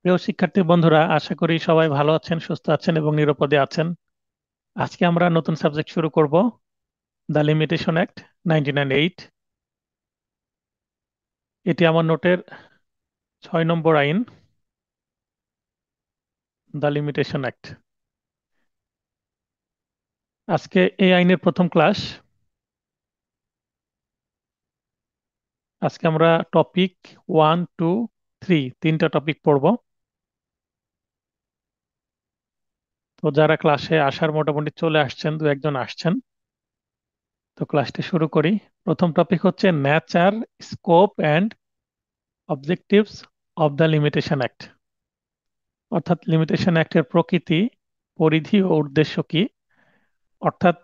প্রিয় শিক্ষার্থী বন্ধুরা, আশা করি সবাই ভালো আছেন, সুস্থ আছেন এবং নিরাপদে আছেন। আজকে আমরা নতুন সাবজেক্ট শুরু করব, দ্য লিমিটেশন অ্যাক্ট 1998। এটি আমার নোটের 6 নম্বর আইন, দ্য লিমিটেশন অ্যাক্ট। আজকে এই আইনের প্রথম ক্লাস। আজকে আমরা টপিক 1, 2, 3 তিনটা টপিক পড়ব। তো যারা ক্লাসে আসার মোটামুটি চলে আসছেন, দু একজন আসছেন, তো ক্লাসটি শুরু করি। প্রথম টপিক হচ্ছে nature, scope and objectives of the limitation act. অর্থাৎ লিমিটেশন অ্যাক্টের প্রকৃতি, পরিধি ও উদ্দেশ্য কি। অর্থাৎ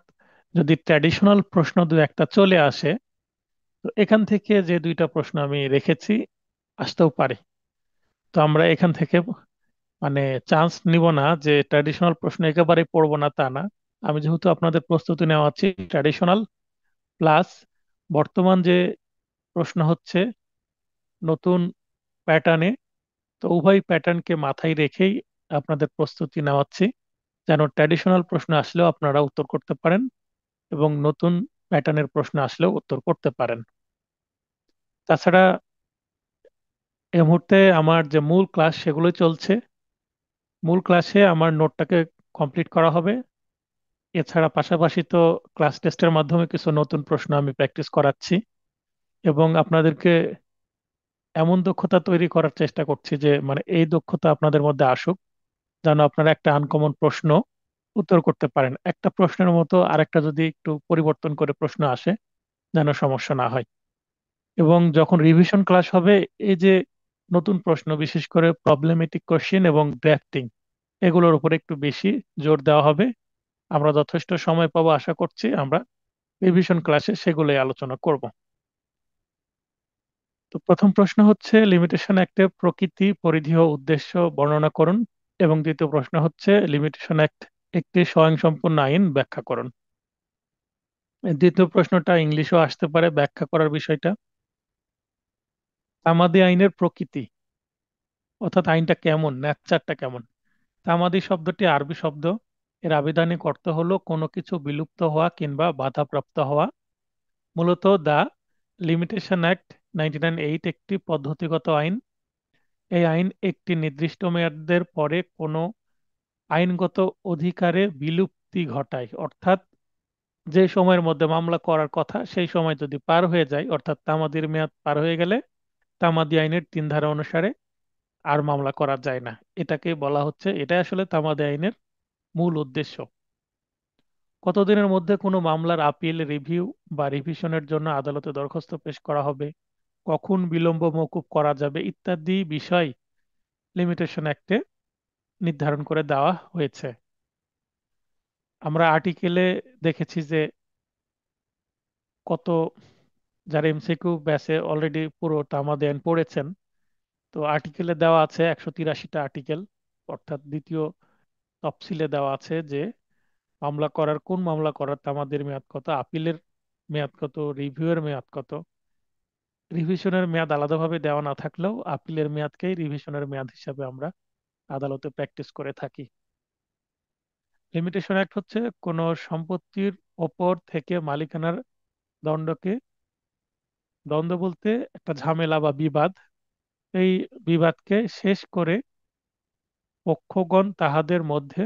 যদি ট্র্যাডিশনাল প্রশ্ন দু একটা চলে আসে, তো এখান থেকে যে দুইটা প্রশ্ন আমি রেখেছি আসতেও পারে। তো আমরা এখান থেকে মানে চান্স নিব না যে ট্র্যাডিশনাল প্রশ্ন একেবারে পড়বো না, তা না। আমি যেহেতু আপনাদের প্রস্তুতি নেওয়াচ্ছি ট্র্যাডিশনাল প্লাস বর্তমান যে প্রশ্ন হচ্ছে নতুন প্যাটার্নে, তো উভয় প্যাটার্নকে মাথায় রেখেই আপনাদের প্রস্তুতি নেওয়াচ্ছি, যেন ট্র্যাডিশনাল প্রশ্ন আসলেও আপনারা উত্তর করতে পারেন এবং নতুন প্যাটার্নের প্রশ্ন আসলেও উত্তর করতে পারেন। তাছাড়া এই মুহূর্তে আমার যে মূল ক্লাস সেগুলোই চলছে। মূল ক্লাসে আমার নোটটাকে কমপ্লিট করা হবে। এছাড়া পাশাপাশি তো ক্লাস টেস্টের মাধ্যমে কিছু নতুন প্রশ্ন আমি প্র্যাকটিস করাচ্ছি এবং আপনাদেরকে এমন দক্ষতা তৈরি করার চেষ্টা করছি যে মানে এই দক্ষতা আপনাদের মধ্যে আসুক, যেন আপনারা একটা আনকমন প্রশ্ন উত্তর করতে পারেন। একটা প্রশ্নের মতো আরেকটা যদি একটু পরিবর্তন করে প্রশ্ন আসে, যেন সমস্যা না হয়। এবং যখন রিভিশন ক্লাস হবে, এই যে নতুন প্রশ্ন, বিশেষ করে প্রবলেমেটিক কোশ্চেন এবং ড্রাফটিং, এগুলোর উপরে একটু বেশি জোর দেওয়া হবে। আমরা যথেষ্ট সময় পাবো আশা করছি। আমরা রিভিশন ক্লাসে সেগুলোই আলোচনা করব। তো প্রথম প্রশ্ন হচ্ছে লিমিটেশন অ্যাক্টের প্রকৃতি, পরিধি ও উদ্দেশ্য বর্ণনা করুন। এবং দ্বিতীয় প্রশ্ন হচ্ছে লিমিটেশন অ্যাক্ট একটি স্বয়ংসম্পূর্ণ আইন, ব্যাখ্যা করুন। এই দ্বিতীয় প্রশ্নটা ইংলিশেও আসতে পারে, ব্যাখ্যা করার বিষয়টা। তামাদি আইনের প্রকৃতি, অর্থাৎ আইনটা কেমন, ন্যাচারটা কেমন। তামাদি শব্দটি আরবি শব্দ। এর আবিধানিক অর্থ হলো কোনো কিছু বিলুপ্ত হওয়া কিংবা বাধাপ্রাপ্ত হওয়া। মূলত দা লিমিটেশন অ্যাক্ট 1998 একটি পদ্ধতিগত আইন। এই আইন একটি নির্দিষ্ট মেয়াদের পরে কোনো আইনগত অধিকারে বিলুপ্তি ঘটায়। অর্থাৎ যে সময়ের মধ্যে মামলা করার কথা সেই সময় যদি পার হয়ে যায়, অর্থাৎ তামাদির মেয়াদ পার হয়ে গেলে তামাদি আইনের 3 ধারা অনুসারে আর মামলা করা যায় না। এটাকে বলা হচ্ছে, এটাই আসলে তামাদি আইনের মূল উদ্দেশ্য। কতদিনের মধ্যে কোনো মামলার আপিল, রিভিউ বা রিভিশনের জন্য আদালতে দরখাস্ত পেশ করা হবে, কখন বিলম্ব মওকুফ করা যাবে ইত্যাদি বিষয় লিমিটেশন অ্যাক্টে নির্ধারণ করে দেওয়া হয়েছে। আমরা আর্টিকেলে দেখেছি যে কত, যারা এমসিকিউ ব্যাচে অলরেডি পুরো তামাদি আইন পড়েছেন, তো আর্টিকেলে দেওয়া আছে 183টা আর্টিকেল। অর্থাৎ দ্বিতীয় তফসিলে দেওয়া আছে যে কোন মামলা করার তামাদির মেয়াদ কত, আপিলের মেয়াদ কত, রিভিউয়ের মেয়াদ কত। রিভিশনের মেয়াদ আলাদাভাবে দেওয়া না থাকলেও আপিলের মেয়াদকেই রিভিশনের মেয়াদ হিসাবে আমরা আদালতে প্র্যাকটিস করে থাকি। লিমিটেশন অ্যাক্ট হচ্ছে কোনো সম্পত্তির ওপর থেকে মালিকানার দণ্ডকে, দ্বন্দ্ব বলতে একটা ঝামেলা বা বিবাদ, এই বিবাদকে শেষ করে পক্ষগণ তাহাদের মধ্যে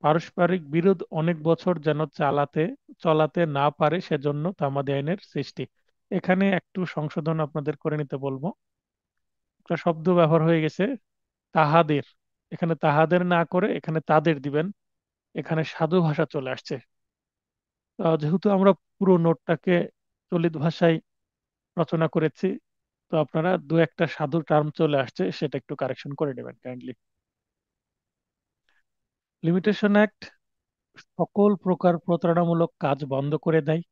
পারস্পরিক বিরোধ অনেক বছর যেন চলাতে না পারে সেজন্য তামাদি আইনের সৃষ্টি। এখানে একটু সংশোধন আপনাদের করে নিতে বলবো। একটা শব্দ ব্যবহার হয়ে গেছে তাহাদের, এখানে তাহাদের না করে এখানে তাদের দিবেন। এখানে সাধু ভাষা চলে আসছে। যেহেতু আমরা পুরো নোটটাকে চলিত ভাষায় রচনা করেছি, তো আপনারা দু একটা সাধু টার্ম চলে আসছে, সেটা একটু কারেকশন করে নেবেন কাইন্ডলি। লিমিটেশন অ্যাক্ট সকল প্রকার প্রতারণামূলক কাজ বন্ধ করে দেয়।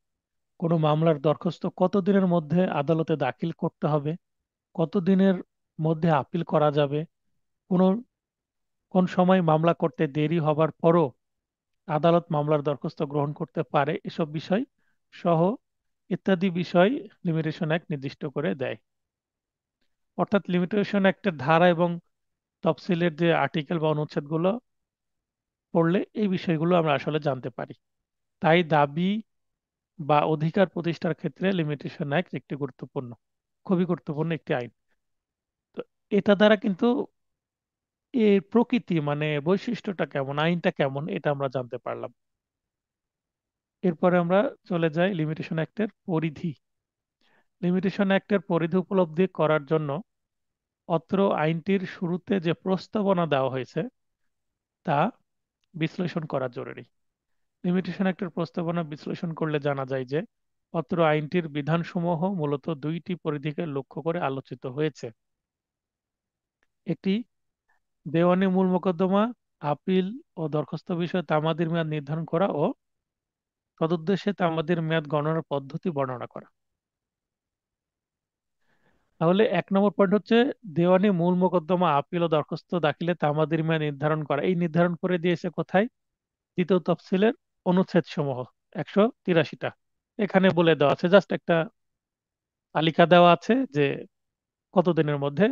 কোনো মামলার দরখাস্ত কতদিনের মধ্যে আদালতে দাখিল করতে হবে, কতদিনের মধ্যে আপিল করা যাবে, কোনো কোন সময় মামলা করতে দেরি হবার পরও আদালত মামলার দরখাস্ত গ্রহণ করতে পারে, এসব বিষয় সহ ইত্যাদি বিষয় লিমিটেশন অ্যাক্ট নির্দিষ্ট করে দেয়। অর্থাৎ লিমিটেশন অ্যাক্টের ধারা এবং তফসিলের যে আর্টিকেল বা অনুচ্ছেদগুলো পড়লে এই বিষয়গুলো আমরা আসলে জানতে পারি। তাই দাবি বা অধিকার প্রতিষ্ঠার ক্ষেত্রে লিমিটেশন অ্যাক্ট একটি গুরুত্বপূর্ণ, খুবই গুরুত্বপূর্ণ একটি আইন। তো এটা দ্বারা কিন্তু এর প্রকৃতি মানে বৈশিষ্ট্যটা কেমন, আইনটা কেমন, এটা আমরা জানতে পারলাম। এরপরে আমরা চলে যাই লিমিটেশন অ্যাক্টের পরিধি। লিমিটেশন অ্যাক্টের পরিধি উপলব্ধি করার জন্য অত্র আইনটির শুরুতে যে প্রস্তাবনা দেওয়া হয়েছে তা বিশ্লেষণ করা জরুরি। লিমিটেশন অ্যাক্টের প্রস্তাবনা বিশ্লেষণ করলে জানা যায় যে অত্র আইনটির বিধানসমূহ মূলত দুইটি পরিধিকে লক্ষ্য করে আলোচিত হয়েছে। একটি দেওয়ানি মূল মোকদ্দমা, আপিল ও দরখাস্ত বিষয়ে তামাদির মেয়াদ নির্ধারণ করা ও তদুদ্দেশ্যে তামাদির মেয়াদ গণনার পদ্ধতি বর্ণনা করা। তাহলে 1 নম্বর পয়েন্ট হচ্ছে দেওয়ানি মূল মোকদ্দমা, আপিল ও দরখাস্ত দাখিলে তামাদির মেয়াদ নির্ধারণ করা। এই নির্ধারণ করে দিয়েছে কোথায়? দ্বিতীয় তফসিলের অনুচ্ছেদ সমূহ 183টা। এখানে বলে দেওয়া আছে, জাস্ট একটা তালিকা দেওয়া আছে যে কতদিনের মধ্যে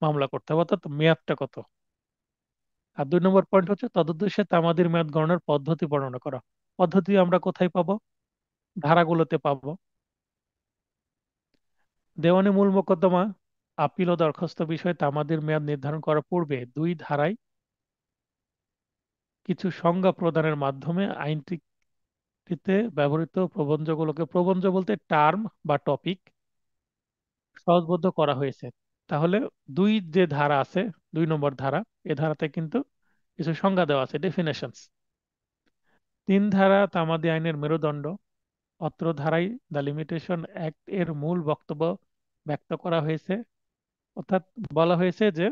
মামলা করতে হবে, অর্থাৎ মেয়াদটা কত। আর 2 নম্বর পয়েন্ট হচ্ছে তদুদ্দেশ্যে তামাদির মেয়াদ গণনার পদ্ধতি বর্ণনা করা। পদ্ধতি আমরা কোথায় পাবো? ধারাগুলোতে পাবো। দেওয়ানি মূল মোকদ্দমা, আপিল ও দরখাস্ত বিষয়ে তামাদির মেয়াদ নির্ধারণ করার পূর্বে দুই ধারায় কিছু সংজ্ঞা প্রদানের মাধ্যমে আইনটিতে ব্যবহৃত প্রবঞ্চগুলোকে, প্রবঞ্চ বলতে টার্ম বা টপিক, সহজবদ্ধ করা হয়েছে। তাহলে দুই যে ধারা আছে, 2 নম্বর ধারা, এ ধারাতে কিন্তু কিছু সংজ্ঞা দেওয়া আছে, ডেফিনেশনস। 3 ধারা তামাদি আইনের মেরুদণ্ড। অত্র ধারায় দ্য লিমিটেশন অ্যাক্ট এর মূল বক্তব্য ব্যক্ত করা হয়েছে। অর্থাৎ বলা হয়েছে যে,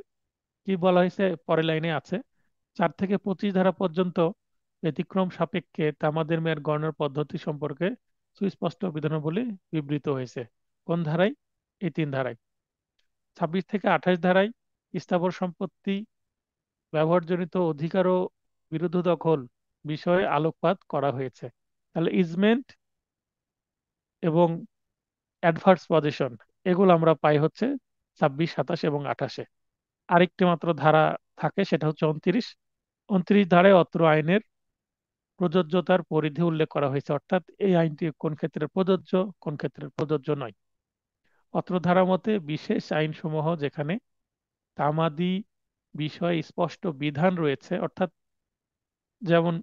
কি বলা হয়েছে পরের লাইনে আছে, 4 থেকে 25 ধারা পর্যন্ত ব্যতিক্রম সাপেক্ষে তামাদের মেয়াদ গণনার পদ্ধতি সম্পর্কে সুস্পষ্ট বিধানাবলী বিবৃত হয়েছে। কোন ধারায়? এই 3 ধারায়। 26 থেকে 28 ধারায় স্থাবর সম্পত্তি ব্যবহারজনিত অধিকার ও বিরুদ্ধ দখল বিষয়ে আলোকপাত করা হয়েছে। তাহলে ইজমেন্ট এবং অ্যাডভার্স পজিশন, এগুলো আমরা পাই হচ্ছে 26, 27 এবং 28-এ। আরেকটি মাত্র ধারা থাকে, সেটা হচ্ছে 29। 29 ধারায় অত্র আইনের প্রযোজ্যতার পরিধি উল্লেখ করা হয়েছে, অর্থাৎ এই আইনটি কোন ক্ষেত্রে প্রযোজ্য, কোন ক্ষেত্রে প্রযোজ্য নয়। অত্র ধারা মতে বিশেষ আইনসমূহ যেখানে তামাদি বিষয়ে স্পষ্ট বিধান রয়েছে, অর্থাৎ যেমন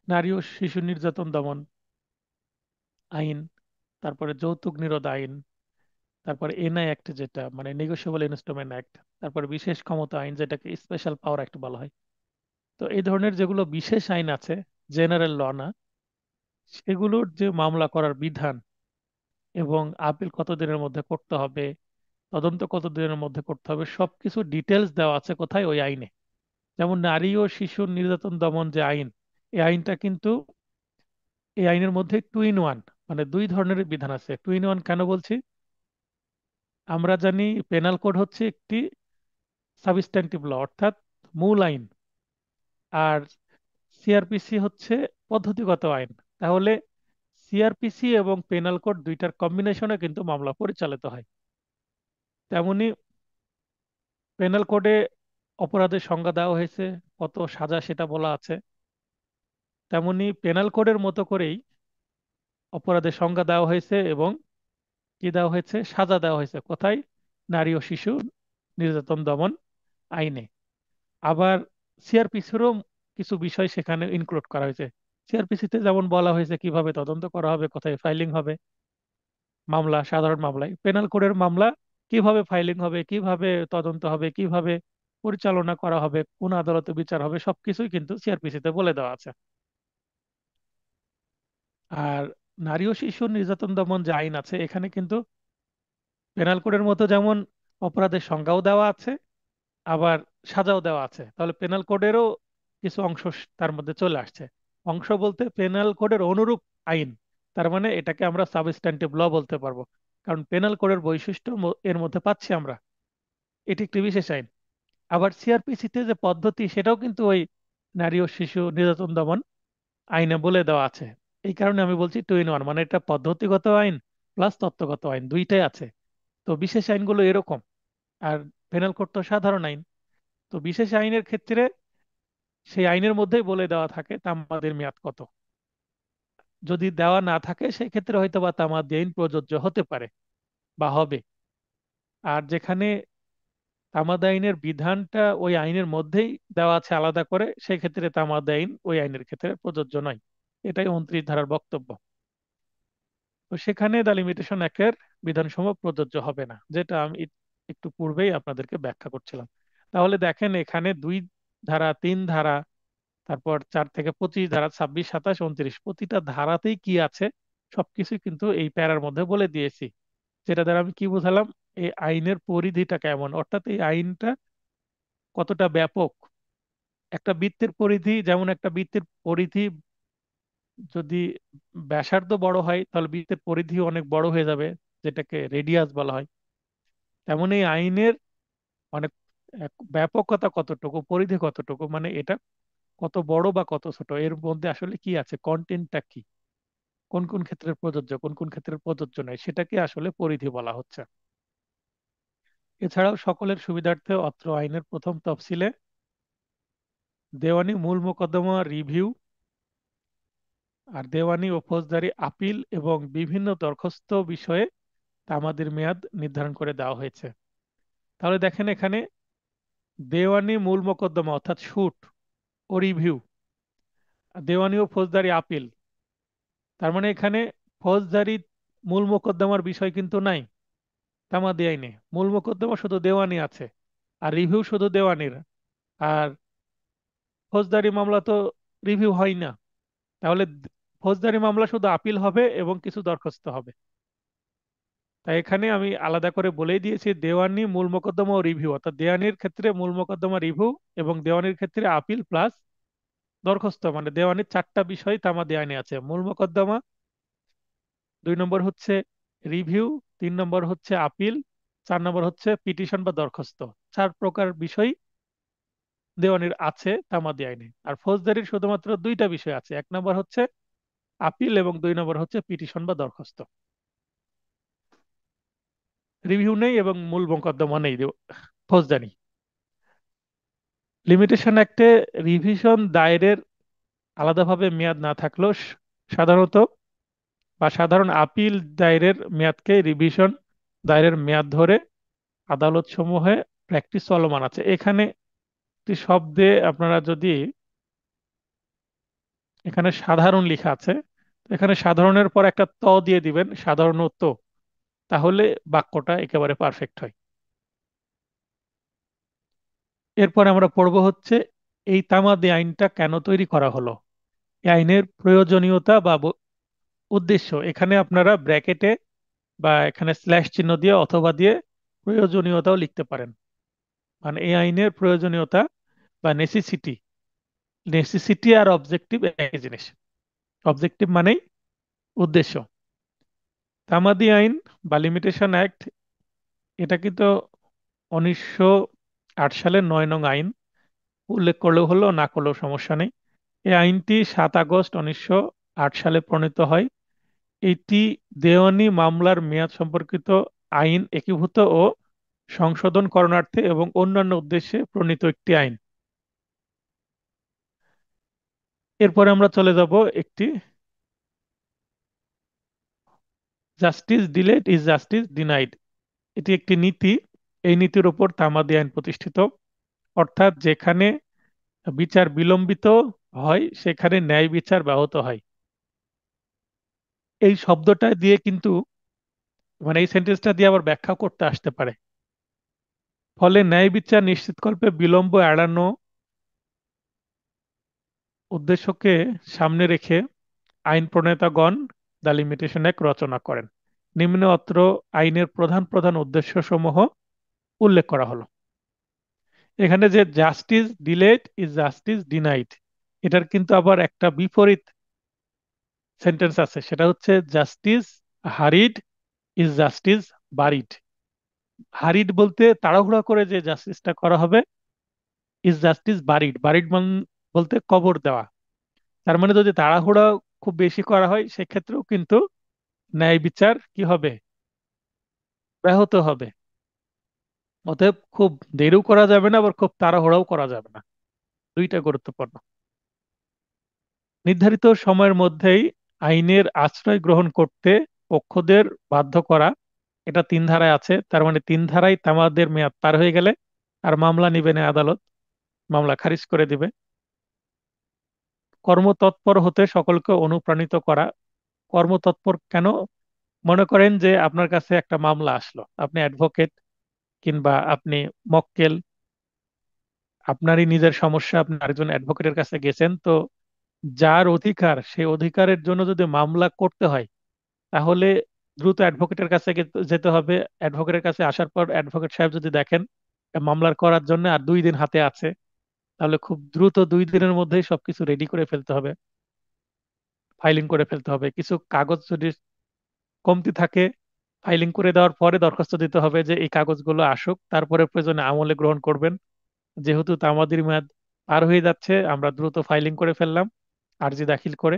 নারী ও শিশু নির্যাতন দমন আইন, তারপরে যৌতুক নিরোধ আইন, তারপরে এনআই অ্যাক্ট যেটা মানে নেগোশিয়েবল ইনস্ট্রুমেন্ট অ্যাক্ট, তারপরে বিশেষ ক্ষমতা আইন যেটাকে স্পেশাল পাওয়ার অ্যাক্ট বলা হয়। তো এই ধরনের যেগুলো বিশেষ আইন আছে, জেনারেল ল না, সেগুলোর যে মামলা করার বিধান এবং আপিল কতদিনের মধ্যে করতে হবে, তদন্ত কতদিনের মধ্যে করতে হবে, সবকিছু ডিটেলস দেওয়া আছে কোথায়? ওই আইনে। যেমন নারী ও শিশুর নির্যাতন দমন যে আইন, এই আইনটা কিন্তু, এই আইনের মধ্যে 2 in 1, মানে দুই ধরনের বিধান আছে। 2 in 1 কেন বলছি? আমরা জানি পেনাল কোড হচ্ছে একটি সাবস্ট্যান্টিভ ল, অর্থাৎ মূল আইন, আর সিআরপিসি হচ্ছে পদ্ধতিগত আইন। তাহলে সিআরপিসি এবং পেনাল কোড দুইটার কম্বিনেশনে কিন্তু মামলা পরিচালিত হয়। তেমনি পেনাল কোডে অপরাধের সংজ্ঞা দেওয়া হয়েছে, কত সাজা সেটা বলা আছে। তেমনি পেনাল কোডের মতো করেই অপরাধের সংজ্ঞা দেওয়া হয়েছে এবং কি দেওয়া হয়েছে, সাজা দেওয়া হয়েছে কোথায়? নারী ও শিশু নির্যাতন দমন আইনে। আবার সিআরপিসিরও কিছু বিষয় সেখানে ইনক্লুড করা হয়েছে। সিআরপিসিতে যেমন বলা হয়েছে কিভাবে তদন্ত করা হবে, কোথায় ফাইলিং হবে মামলা, সাধারণ মামলায়। পেনাল কোডের মামলা কিভাবে ফাইলিং হবে, কিভাবে তদন্ত হবে, কিভাবে পরিচালনা করা হবে, কোন আদালতে বিচার হবে, সবকিছুই কিন্তু সিআরপিসিতে বলে দেওয়া আছে। আর নারী ও শিশু নির্যাতন দমন যে আইন আছে, এখানে কিন্তু পেনাল কোডের মতো যেমন অপরাধের সংজ্ঞাও দেওয়া আছে, আবার সাজাও দেওয়া আছে। তাহলে পেনাল কোডেরও কিছু অংশ তার মধ্যে চলে আসছে। অংশ বলতে পেনাল কোডের অনুরূপ আইন, তার মানে এটাকে আমরা সাবস্ট্যান্টিভ ল বলতে পারবো, কারণ পেনাল কোডের বৈশিষ্ট্য এর মধ্যে পাচ্ছি আমরা। এটি একটি বিশেষ আইন। আবার সিআরপিসিতে যে পদ্ধতি, সেটাও কিন্তু ওই নারী ও শিশু নির্যাতন দমন আইনে বলে দেওয়া আছে। এই কারণে আমি বলছি টু ইন ওয়ান, মানে এটা পদ্ধতিগত আইন প্লাস তত্ত্বগত আইন দুইটাই আছে। তো বিশেষ আইনগুলো এরকম, আর পেনাল কোড তো সাধারণ আইন। তো বিশেষ আইনের ক্ষেত্রে সেই আইনের মধ্যেই বলে দেওয়া থাকে তামাদির মেয়াদ কত। যদি দেওয়া না থাকে সেই ক্ষেত্রে হয়তো বা তামাদি আইন প্রযোজ্য হতে পারে বা হবে। আর যেখানে তামাদি আইনের বিধানটা ওই আইনের মধ্যেই দেওয়া আছে আলাদা করে, সেই ক্ষেত্রে তামাদি আইন ওই আইনের ক্ষেত্রে প্রযোজ্য নয়। এটাই 29 ধারার বক্তব্য। তো সেখানে দ্য লিমিটেশন অ্যাক্টের বিধানসমূহ প্রযোজ্য হবে না, যেটা আমি একটু পূর্বেই আপনাদেরকে ব্যাখ্যা করছিলাম। তাহলে দেখেন এখানে 2 ধারা, 3 ধারা, তারপর 4 থেকে 25 ধারা, 26, 27, 29, প্রতিটা ধারাতেই কি আছে সবকিছু কিন্তু এই প্যারার মধ্যে বলে দিয়েছি। যেটা দ্বারা আমি কি বুঝালাম, এই আইনের পরিধিটা কেমন, অর্থাৎ এই আইনটা কতটা ব্যাপক। একটা বৃত্তের পরিধি, যেমন একটা বৃত্তের পরিধি যদি ব্যাসার্ধ বড় হয় তাহলে বৃত্তের পরিধি অনেক বড় হয়ে যাবে, যেটাকে রেডিয়াস বলা হয়। তেমন এই আইনের অনেক ব্যাপকতা কতটুকু, পরিধি কতটুকু, মানে এটা কত বড় বা কত ছোট, এর মধ্যে আসলে কি আছে, কন্টেন্টটা কি, কোন কোন ক্ষেত্রে প্রযোজ্য, কোন কোন ক্ষেত্রে প্রযোজ্য নয়, সেটাকে আসলে পরিধি বলা হচ্ছে। এছাড়াও সকলের সুবিধার্থে অত্র আইনের প্রথম তফসিলে দেওয়ানি মূল মোকদ্দমা রিভিউ আর দেওয়ানি ও ফৌজদারি আপিল এবং বিভিন্ন দরখাস্ত বিষয়ে তামাদির মেয়াদ নির্ধারণ করে দেওয়া হয়েছে। তাহলে দেখেন এখানে দেওয়ানি মূল মোকদ্দমা অর্থাৎ শুট ও রিভিউ, দেওয়ানি ও ফৌজদারি আপিল, তার মানে এখানে ফৌজদারি মূল মোকদ্দমার বিষয় কিন্তু নাই তামাদি আইনে। মূল মোকদ্দমা শুধু দেওয়ানি আছে, আর রিভিউ শুধু দেওয়ানির। আর ফৌজদারি মামলা তো রিভিউ হয় না। তাহলে ফৌজদারি মামলা শুধু আপিল হবে এবং কিছু দরখাস্ত হবে। তাই এখানে আমি আলাদা করে বলেই দিয়েছি দেওয়ানি মূল মোকদ্দমা ও রিভিউ, অর্থাৎ দেওয়ানির ক্ষেত্রে মূল মোকদ্দমা রিভিউ এবং দেওয়ানির ক্ষেত্রে আপিল প্লাস দরখাস্ত, মানে দেওয়ানির 4টা বিষয় তামাদি আইনে আছে: মূল মোকদ্দমা, 2 নম্বর হচ্ছে রিভিউ, 3 নম্বর হচ্ছে আপিল, 4 নম্বর হচ্ছে পিটিশন বা দরখাস্ত। 4 প্রকার বিষয় দেওয়ানির আছে তামাদি আইনে। আর ফৌজদারির শুধুমাত্র 2টা বিষয় আছে, 1 নম্বর হচ্ছে আপিল এবং 2 নম্বর হচ্ছে পিটিশন বা দরখাস্ত। রিভিউ নেই এবং মূল মোকদ্দমা নেই ফৌজদারি। লিমিটেশন অ্যাক্টে রিভিশন দায়েরের আলাদাভাবে মেয়াদ না থাকলেও সাধারণত বা সাধারণ আপিল দায়েরের মেয়াদকে রিভিশন দায়েরের মেয়াদ ধরে আদালত সমূহে প্র্যাকটিস চলমান আছে। এখানে একটি শব্দে আপনারা যদি, এখানে সাধারণ লেখা আছে, তো এখানে সাধারণের পর একটা ত দিয়ে দিবেন, সাধারণত, তাহলে বাক্যটা একেবারে পারফেক্ট হয়। এরপর আমরা পড়ব হচ্ছে এই তামাদি আইনটা কেন তৈরি করা হলো, এই আইনের প্রয়োজনীয়তা বা উদ্দেশ্য। এখানে আপনারা ব্র্যাকেটে বা এখানে স্ল্যাশ চিহ্ন দিয়ে অথবা দিয়ে প্রয়োজনীয়তাও লিখতে পারেন। মানে এই আইনের প্রয়োজনীয়তা বা নেসেসিটি, নেসেসিটি আর অবজেক্টিভ একই জিনিস। অবজেক্টিভ মানেই উদ্দেশ্য। তামাদি আইন বা লিমিটেশন অ্যাক্ট, এটা কিন্তু 1908 সালের 9 নং আইন। উল্লেখ করলেও হলো, না করলেও সমস্যা নেই। এই আইনটি 7 আগস্ট 1908 সালে প্রণীত হয়। এটি দেওয়ানি মামলার মেয়াদ সম্পর্কিত আইন একীভূত ও সংশোধন করণার্থে এবং অন্যান্য উদ্দেশ্যে প্রণীত একটি আইন। এরপরে আমরা চলে যাব একটি, justice delayed is justice denied, এটি একটি নীতি। এই নীতির উপর তামাদি আইন প্রতিষ্ঠিত। অর্থাৎ যেখানে বিচার বিলম্বিত হয় সেখানে ন্যায় বিচার ব্যাহত হয়। এই শব্দটা দিয়ে কিন্তু, মানে এই সেন্টেন্সটা দিয়ে আবার ব্যাখ্যা করতে আসতে পারে। ফলে ন্যায় বিচার নিশ্চিতকল্পে বিলম্ব এড়ানো উদ্দেশ্যকে সামনে রেখে আইন প্রণেতাগণ দ্য লিমিটেশন অ্যাক্ট রচনা করেন। নিম্নে অত্র আইনের প্রধান প্রধান উদ্দেশ্যসমূহ উল্লেখ করা হলো। এখানে যে justice delayed is justice denied, এটার কিন্তু আবার একটা বিপরীত সেন্টেন্স আছে, সেটা হচ্ছে জাস্টিস হারিড ইজ জাস্টিস বারিড। হারিড বলতে তাড়াহুড়া করে যে জাস্টিসটা করা হবে, ইজ জাস্টিস বারিড, বারিড বলতে কবর দেওয়া। তার মানে যদি তাড়াহুড়া খুব বেশি করা হয় সেক্ষেত্রেও কিন্তু ন্যায় বিচার কি হবে? ব্যাহত হবে। অতএব খুব দেরিও করা যাবে না, আবার খুব তাড়াহুড়াও করা যাবে না। দুইটা গুরুত্বপূর্ণ। নির্ধারিত সময়ের মধ্যেই আইনের আশ্রয় গ্রহণ করতে পক্ষদের বাধ্য করা, এটা 3 ধারায় আছে। তার মানে 3 ধারায় তামাদের মেয়াদ পার হয়ে গেলে আর মামলা নিবে না আদালত, মামলা খারিজ করে দিবে। কর্মতৎপর হতে সকলকে অনুপ্রাণিত করা। কর্মতৎপর কেন? মনে করেন যে আপনার কাছে একটা মামলা আসলো, আপনি অ্যাডভোকেট কিংবা আপনি মক্কেল, আপনারই নিজের সমস্যা, আপনি আরেকজন অ্যাডভোকেটের কাছে গেছেন, তো যার অধিকার সেই অধিকারের জন্য যদি মামলা করতে হয় তাহলে দ্রুত অ্যাডভোকেটের কাছে যেতে হবে। অ্যাডভোকেটের কাছে আসার পর অ্যাডভোকেট সাহেব যদি দেখেন মামলার করার জন্য আর 2 দিন হাতে আছে, তাহলে খুব দ্রুত 2 দিনের মধ্যেই সবকিছু রেডি করে ফেলতে হবে, ফাইলিং করে ফেলতে হবে। কিছু কাগজ যদি কমতি থাকে, ফাইলিং করে দেওয়ার পরে দরখাস্ত দিতে হবে যে এই কাগজগুলো আসুক, তারপরে প্রয়োজনে আমলে গ্রহণ করবেন। যেহেতু তামাদির মেয়াদ পার হয়ে যাচ্ছে, আমরা দ্রুত ফাইলিং করে ফেললাম আর্জি দাখিল করে।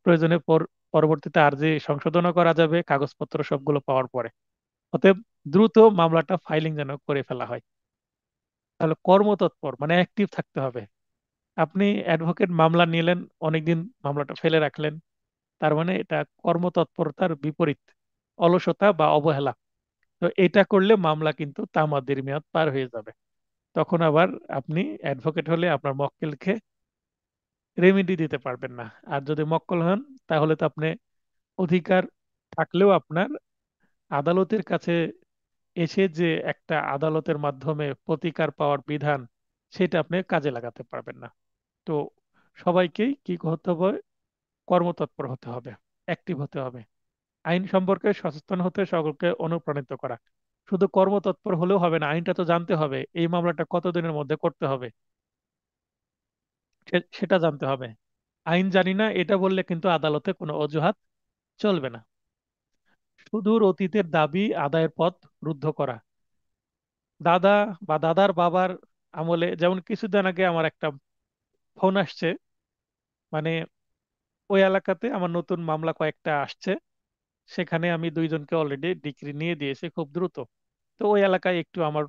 প্রয়োজনে পরবর্তীতে আর্জি সংশোধনও করা যাবে কাগজপত্র সবগুলো পাওয়ার পরে। অতএব দ্রুত মামলাটা ফাইলিং যেন করে ফেলা হয়। তাহলে কর্মতৎপর মানে অ্যাক্টিভ থাকতে হবে। আপনি অ্যাডভোকেট মামলা নিলেন, অনেকদিন মামলাটা ফেলে রাখলেন, তার মানে এটা কর্মতৎপরতার বিপরীত, অলসতা বা অবহেলা। তো এটা করলে মামলা কিন্তু তামাদির মেয়াদ পার হয়ে যাবে। তখন আবার আপনি অ্যাডভোকেট হলে আপনার মক্কেলকে রেমেডি দিতে পারবেন না। আর যদি মক্কেল হন তাহলে তো আপনি অধিকার থাকলেও আপনার আদালতের কাছে এসে যে একটা আদালতের মাধ্যমে প্রতিকার পাওয়ার বিধান, সেটা আপনি কাজে লাগাতে পারবেন না। তো সবাইকেই কি হতে হবে? কর্মতৎপর হতে হবে, অ্যাক্টিভ হতে হবে। আইন সম্পর্কে সচেতন হতে সকলকে অনুপ্রাণিত করা। শুধু কর্মতৎপর হলেও হবে না, আইনটা তো জানতে হবে, এই মামলাটা কতদিনের মধ্যে করতে হবে সেটা জানতে হবে। আইন জানি না এটা বললে কিন্তু আদালতে কোনো অজুহাত চলবে না। সুদূর অতীতের দাবি আদায়ের পথ রুদ্ধ করা। দাদা বা দাদার বাবার আমলে, যেমন কিছুদিন আগে আমার একটা ফোন আসছে, মানে ওই এলাকাতে আমার নতুন মামলা কয়েকটা আসছে, সেখানে আমি 2জনকে অলরেডি ডিক্রি নিয়ে দিয়েছি খুব দ্রুত। তো ওই এলাকায় একটু আমার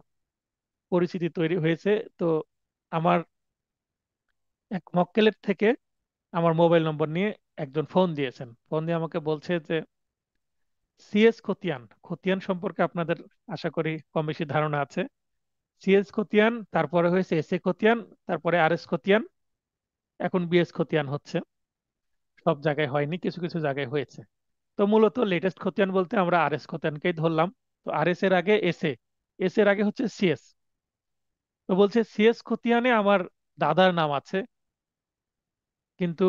পরিচিতি তৈরি হয়েছে। তো আমার এক মক্কেলের থেকে আমার মোবাইল নম্বর নিয়ে একজন ফোন দিয়েছেন। ফোন দিয়ে আমাকে বলছে যে সিএস খতিয়ান, খতিয়ান সম্পর্কে আপনাদের আশা করি কম বেশি ধারণা আছে। সিএস খতিয়ান, তারপরে হয়েছে এসএ খতিয়ান, তারপরে আরএস খতিয়ান, এখন বিএস খতিয়ান হচ্ছে। সব জায়গায় হয়নি, কিছু কিছু জায়গায় হয়েছে। তো মূলত লেটেস্ট খতিয়ান বলতে আমরা আরএস খতিয়ানকেই ধরলাম। তো আরএস এর আগে এসএ, এস এর আগে হচ্ছে সিএস। তো বলছে সিএস খতিয়ানে আমার দাদার নাম আছে, কিন্তু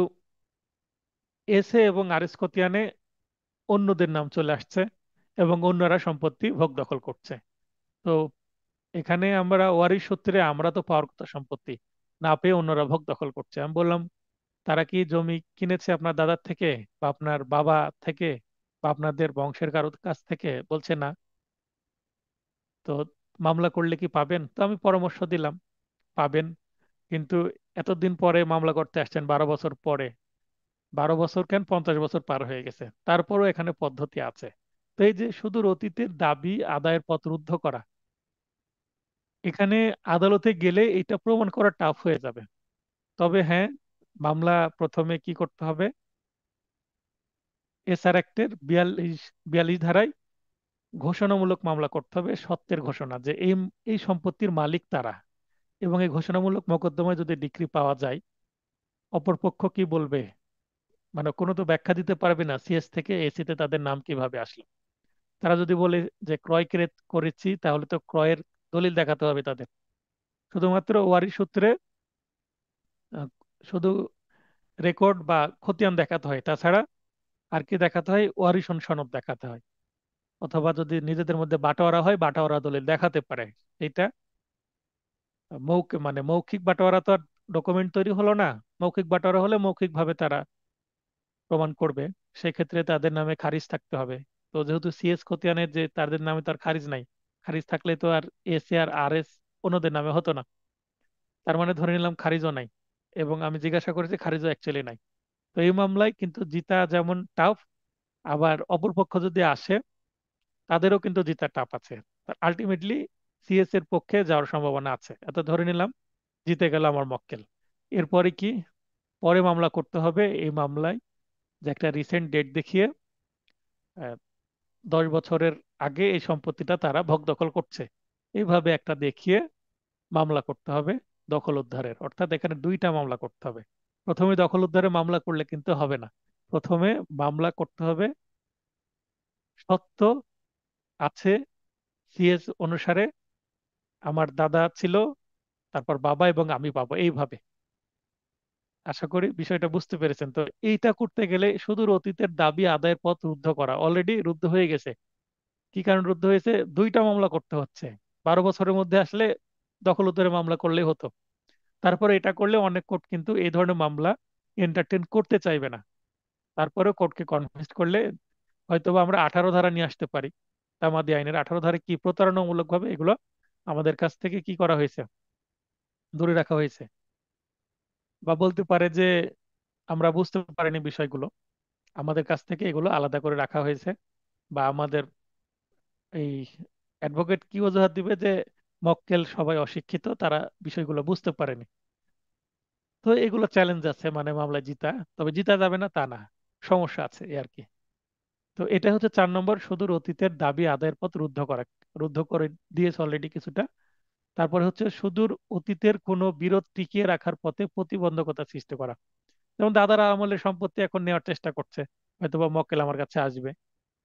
এসএ এবং আরএস খতিয়ানে অন্যদের নাম চলে আসছে এবং অন্যরা সম্পত্তি ভোগ দখল করছে। তো এখানে আমরা ওয়ারিশ সূত্রে আমরা তো পাওয়ার কথা সম্পত্তি, না পেয়ে অন্যরা ভোগ দখল করছে। আমি বললাম তারা কি জমি কিনেছে আপনার দাদার থেকে বা আপনার বাবা থেকে বা আপনাদের বংশের কারোর কাছ থেকে? বলছে না। তো মামলা করলে কি পাবেন? তো আমি পরামর্শ দিলাম পাবেন, কিন্তু এতদিন পরে মামলা করতে আসছেন, 12 বছর পরে। 12 বছর কেন, 50 বছর পার হয়ে গেছে, তারপরও এখানে পদ্ধতি আছে। তো এই যে সুদূর অতীতের দাবি আদায়ের পথ রুদ্ধ করা, এখানে আদালতে গেলে এটা প্রমাণ করা টাফ হয়ে যাবে। তবে হ্যাঁ, মামলা প্রথমে কি করতে হবে? এসআর অ্যাক্টের 42 ধারায় ঘোষণামূলক মামলা করতে হবে, সত্যের ঘোষণা যে এই এই সম্পত্তির মালিক তারা। এবং এই ঘোষণামূলক মোকদ্দমায় যদি ডিক্রি পাওয়া যায়, অপরপক্ষ কি বলবে? মানে কোনো তো ব্যাখ্যা দিতে পারবে না সিএস থেকে এসি তে তাদের নাম কিভাবে আসলো। তারা যদি বলে যে ক্রয় করেছি, তাহলে তো ক্রয়ের দলিল দেখাতে হবে তাদের। শুধুমাত্র ওয়ারিশ সূত্রে আহ, শুধু রেকর্ড বা খতিয়ান দেখাতে হয়, তাছাড়া আর কি দেখাতে হয়? ওয়ারিশন সনদ দেখাতে হয়। অথবা যদি নিজেদের মধ্যে বাটোয়ারা হয়, বাটোয়ারা দলিল দেখাতে পারে। এটা মানে মৌখিক বাটোয়ারা তো আর ডকুমেন্ট তৈরি হলো না। মৌখিক বাটোয়ারা হলে মৌখিক ভাবে তারা প্রমাণ করবে, সেক্ষেত্রে তাদের নামে খারিজ থাকতে হবে। তো যেহেতু সিএস খতিয়ানের যে তাদের নামে তার খারিজ নাই, খারিজ থাকলে তো আর S A R R S অন্যদের নামে হতো না। তার মানে ধরে নিলাম খারিজও নাই, এবং আমি জিজ্ঞাসা করেছি খারিজও অ্যাকচুয়ালি নাই। তো এই মামলায় কিন্তু জিতা যেমন টাফ, আবার অপরপক্ষ যদি আসে তাদেরও কিন্তু জিতা টাফ আছে। আলটিমেটলি সিএস এর পক্ষে যাওয়ার সম্ভাবনা আছে, এত ধরে নিলাম জিতে গেল আমার মক্কেল। এরপরে কি? পরে মামলা করতে হবে। এই মামলায় যে একটা রিসেন্ট ডেট দেখিয়ে 10 বছরের আগে এই সম্পত্তিটা তারা ভোগ দখল করছে, এইভাবে একটা দেখিয়ে মামলা করতে হবে দখল উদ্ধারের। অর্থাৎ এখানে দুইটা মামলা করতে হবে। প্রথমে দখল উদ্ধারের মামলা করলে কিন্তু হবে না, প্রথমে মামলা করতে হবে সত্য আছে সিএস অনুসারে, আমার দাদা ছিল, তারপর বাবা এবং আমি পাবো, এইভাবে। আশা করি বিষয়টা বুঝতে পেরেছেন। তো এইটা করতে গেলে সুদূর অতীতের দাবি আদায়ের পথ রুদ্ধ করা, অলরেডি রুদ্ধ হয়ে গেছে। কি কারণ রুদ্ধ হয়েছে? দুইটা মামলা করতে হচ্ছে। 12 বছরের মধ্যে আসলে দখল উদ্ধারে মামলা করলেই হতো। তারপরে এটা করলে অনেক কোর্ট কিন্তু এই ধরনের মামলা এন্টারটেন করতে চাইবে না। তারপরে কোর্টকে কনভিন্স করলে হয়তোবা আমরা 18 ধারা নিয়ে আসতে পারি। তামাদি আইনের 18 ধারা কি প্রতারণামূলক ভাবে এগুলো আমাদের কাছ থেকে কি করা হয়েছে, দূরে রাখা হয়েছে। বা বলতে পারে যে আমরা বুঝতে পারিনি বিষয়গুলো, আমাদের কাছ থেকে এগুলো আলাদা করে রাখা হয়েছে। বা আমাদের এই অ্যাডভোকেট কি অজুহাত দিবে যে মক্কেল সবাই অশিক্ষিত, তারা বিষয়গুলো বুঝতে পারেনি। তো এগুলো চ্যালেঞ্জ আছে মানে মামলা জিতা, তবে জিতা যাবে না তা না, সমস্যা আছে এই আর কি। তো এটা হচ্ছে 4 নম্বর, সুদূর অতীতের দাবি আদায়ের পথ রুদ্ধ করা। রুদ্ধ করে দিয়েছে অলরেডি কিছুটা। তারপরে হচ্ছে সুদূর অতীতের কোনো বিরোধ টিকিয়ে রাখার পথে প্রতিবন্ধকতা সৃষ্টি করা। যেমন দাদারা আমলের সম্পত্তি এখন নেওয়ার চেষ্টা করছে, হয়তোবা মক্কেল আমার কাছে আসবে।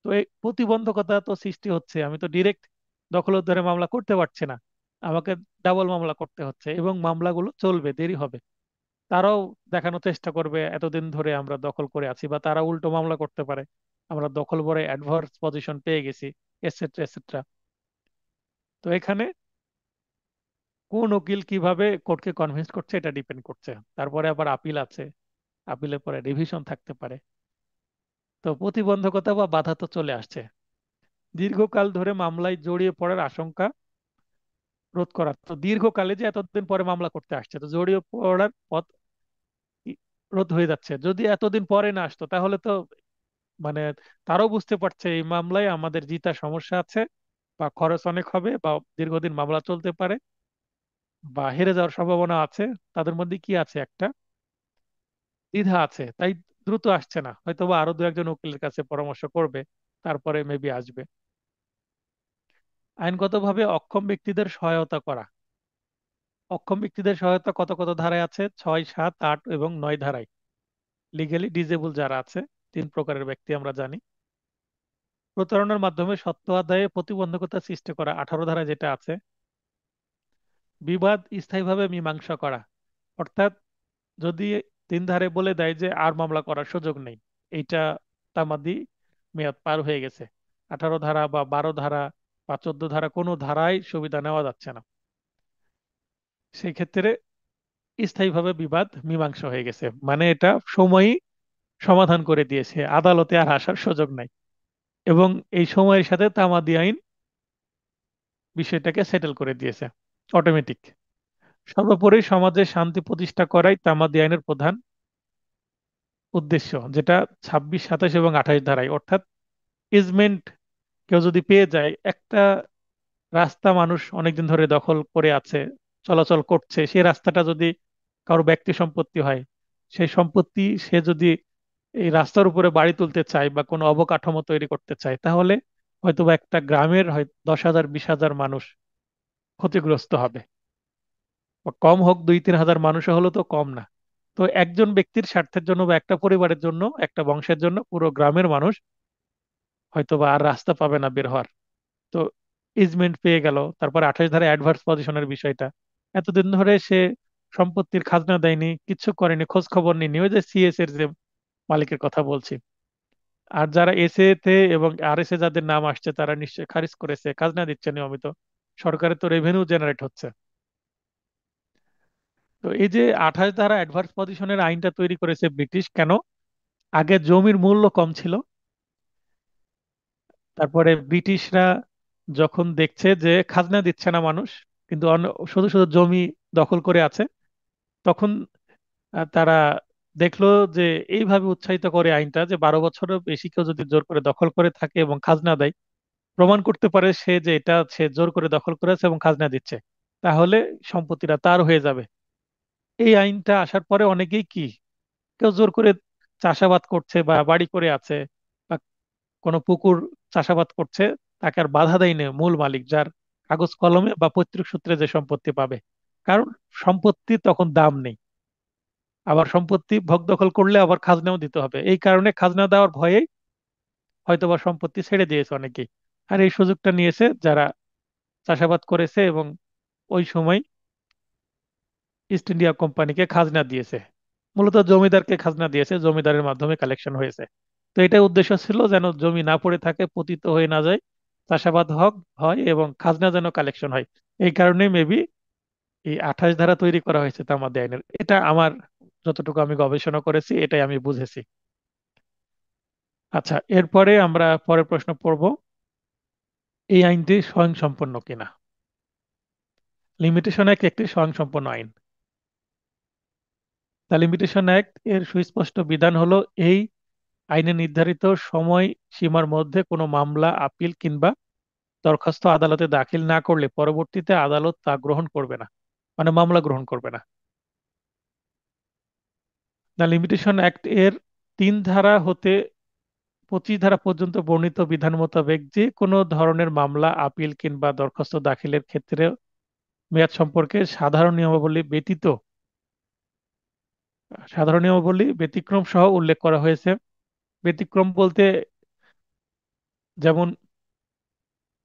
তো এই প্রতিবন্ধকতা তো সৃষ্টি হচ্ছে, আমি তো ডিরেক্ট দখল উদ্ধারে মামলা করতে পারছি না, আমাকে ডাবল মামলা করতে হচ্ছে, এবং মামলাগুলো চলবে, দেরি হবে। তারাও দেখানোর চেষ্টা করবে এতদিন ধরে আমরা দখল করে আছি, বা তারা উল্টো মামলা করতে পারে আমরা দখল করে অ্যাডভার্স পজিশন পেয়ে গেছি, এটসেট্রা এটসেট্রা। তো এখানে কোন উকিল কিভাবে কোর্টকে কনভিন্স করছে এটা ডিপেন্ড করছে। তারপরে আবার আপিল আছে, আপিলের পরে রিভিশন থাকতে পারে। তো প্রতিবন্ধকতা বা বাধা তো চলে আসছে। দীর্ঘকাল ধরে মামলায় জড়িয়ে পড়ার আশঙ্কা রোধ করা, তো দীর্ঘকালে যে এতদিন পরে মামলা করতে আসছে, তো জড়িয়ে পড়ার পথ রোধ হয়ে যাচ্ছে। যদি এতদিন পরে না আসতো তাহলে তো মানে তারাও বুঝতে পারছে এই মামলায় আমাদের জিতা সমস্যা আছে, বা খরচ অনেক হবে, বা দীর্ঘদিন মামলা চলতে পারে, বা হেরে যাওয়ার সম্ভাবনা আছে। তাদের মধ্যে কি আছে? একটা দ্বিধা আছে, তাই দ্রুত আসছে না, হয়তোবা আরো দু একজন উকিলের কাছে পরামর্শ করবে, তারপরে মেবি আসবে। আইনগতভাবে অক্ষম ব্যক্তিদের সহায়তা করা। অক্ষম ব্যক্তিদের সহায়তা কত কত ধারায় আছে? 6, 7, 8 এবং 9 ধারায়। লিগেলি ডিজেবল যারা আছে, 3 প্রকারের ব্যক্তি আমরা জানি। প্রতারণার মাধ্যমে সত্য আদায়ে প্রতিবন্ধকতা সৃষ্টি করা, 18 ধারায় যেটা আছে। বিবাদ স্থায়ীভাবে মীমাংসা করা, অর্থাৎ যদি 3 ধারে বলে দেয় যে আর মামলা করার সুযোগ নেই, এইটা তামাদি মেয়াদ পার হয়ে গেছে, 18 ধারা বা 12 ধারা বা 14 ধারা কোনো ধারায় সুবিধা নেওয়া যাচ্ছে না, সেই ক্ষেত্রে স্থায়ীভাবে বিবাদ মীমাংসা হয়ে গেছে, মানে এটা সময়ই সমাধান করে দিয়েছে, আদালতে আর আসার সুযোগ নাই। এবং এই সময়ের সাথে তামাদি আইন বিষয়টাকে সেটেল করে দিয়েছে অটোমেটিক। সর্বোপরি সমাজে শান্তি প্রতিষ্ঠা করাই তামাদি আইনের প্রধান উদ্দেশ্য, যেটা 26, 27 এবং 28 ধারায়। অর্থাৎ ইজমেন্ট কেউ যদি পেয়ে যায়, একটা রাস্তা মানুষ অনেকদিন ধরে দখল করে আছে, চলাচল করছে, সেই রাস্তাটা যদি কারো ব্যক্তি সম্পত্তি হয়, সেই সম্পত্তি সে যদি এই রাস্তার উপরে বাড়ি তুলতে চায় বা কোনো অবকাঠামো তৈরি করতে চায়, তাহলে হয়তোবা একটা গ্রামের হয় 10,000, 20,000 মানুষ ক্ষতিগ্রস্ত হবে। বা কম হোক 2-3 হাজার মানুষও হলো তো কম না। তো একজন ব্যক্তির স্বার্থের জন্য বা একটা পরিবারের জন্য, একটা বংশের জন্য পুরো গ্রামের মানুষ হয়তোবা আর রাস্তা পাবে না বের হওয়ার। তো ইজমেন্ট পেয়ে গেল। তারপর 28 ধারা অ্যাডভার্স পজিশনের বিষয়টা, এতদিন ধরে সে সম্পত্তির খাজনা দেয়নি, কিচ্ছু করেনি, খোঁজ খবর নেয়নি, ওই যে সিএস এর যে মালিকের কথা বলছি। আর যারা এসএ তে এবং আরএস এ যাদের নাম আসছে তারা নিশ্চয়ই খারিজ করেছে, খাজনা দিচ্ছে নিয়মিত, সরকারের তো রেভিনিউ জেনারেট হচ্ছে। তো এই যে 28 ধারা অ্যাডভার্স পজিশনের আইনটা তৈরি করেছে ব্রিটিশ কেন? আগে জমির মূল্য কম ছিল, তারপরে ব্রিটিশরা যখন দেখছে যে খাজনা দিচ্ছে না মানুষ, কিন্তু শুধু শুধু জমি দখল করে আছে, তখন তারা দেখলো যে এইভাবে উৎসাহিত করে আইনটা যে 12 বছরের বেশি কেউ যদি জোর করে দখল করে থাকে এবং খাজনা দেয়, প্রমাণ করতে পারে সে যে এটা সে জোর করে দখল করেছে এবং খাজনা দিচ্ছে, তাহলে সম্পত্তিটা তার হয়ে যাবে। এই আইনটা আসার পরে অনেকেই কি, কেউ জোর করে চাষাবাদ করছে বা বাড়ি করে আছে বা কোনো পুকুর চাষাবাদ করছে, তাকে আর বাধা দেয়নি মূল মালিক, যার কাগজ কলমে বা পৈতৃক সূত্রে যে সম্পত্তি পাবে। কারণ সম্পত্তি তখন দাম নেই, আবার সম্পত্তি ভোগ দখল করলে আবার খাজনাও দিতে হবে, এই কারণে খাজনা দেওয়ার ভয়ে হয়তোবা সম্পত্তি ছেড়ে দিয়েছে অনেকেই। আর এই সুযোগটা নিয়েছে যারা চাষাবাদ করেছে এবং ওই সময় ইস্ট ইন্ডিয়া কোম্পানিকে খাজনা দিয়েছে, মূলত জমিদারকে খাজনা দিয়েছে, জমিদারের মাধ্যমে কালেকশন হয়েছে। তো এটা উদ্দেশ্য ছিল যেন জমি না পড়ে থাকে, পতিত হয়ে না যায়, চাষাবাদ হয় এবং খাজনা যেন কালেকশন হয়। এই কারণে মেবি এই 28 ধারা তৈরি করা হয়েছে তামাদি আইনের। এটা আমার, যতটুকু আমি গবেষণা করেছি এটাই আমি বুঝেছি। আচ্ছা, এরপরে আমরা পরের প্রশ্ন পড়ব, এই আইনটি স্বয়ংসম্পূর্ণ কিনা। লিমিটেশন অ্যাক্ট একটি স্বয়ংসম্পূর্ণ আইন। দ্য লিমিটেশন অ্যাক্ট এর সুস্পষ্ট বিধান হলো, এই আইনে নির্ধারিত সময় সীমার মধ্যে কোনো মামলা, আপিল কিংবা দরখাস্ত আদালতে দাখিল না করলে পরবর্তীতে আদালত তা গ্রহণ করবে না, মানে মামলা গ্রহণ করবে না। দ্য লিমিটেশন অ্যাক্ট এর 3 ধারা হতে 25 ধারা পর্যন্ত বর্ণিত বিধান মোতাবেক যে কোনো ধরনের মামলা, আপিল কিংবা দরখাস্ত দাখিলের ক্ষেত্রে মেয়াদ সম্পর্কে সাধারণ নিয়মাবলী ব্যতিক্রম সহ উল্লেখ করা হয়েছে। ব্যতিক্রম বলতে, যেমন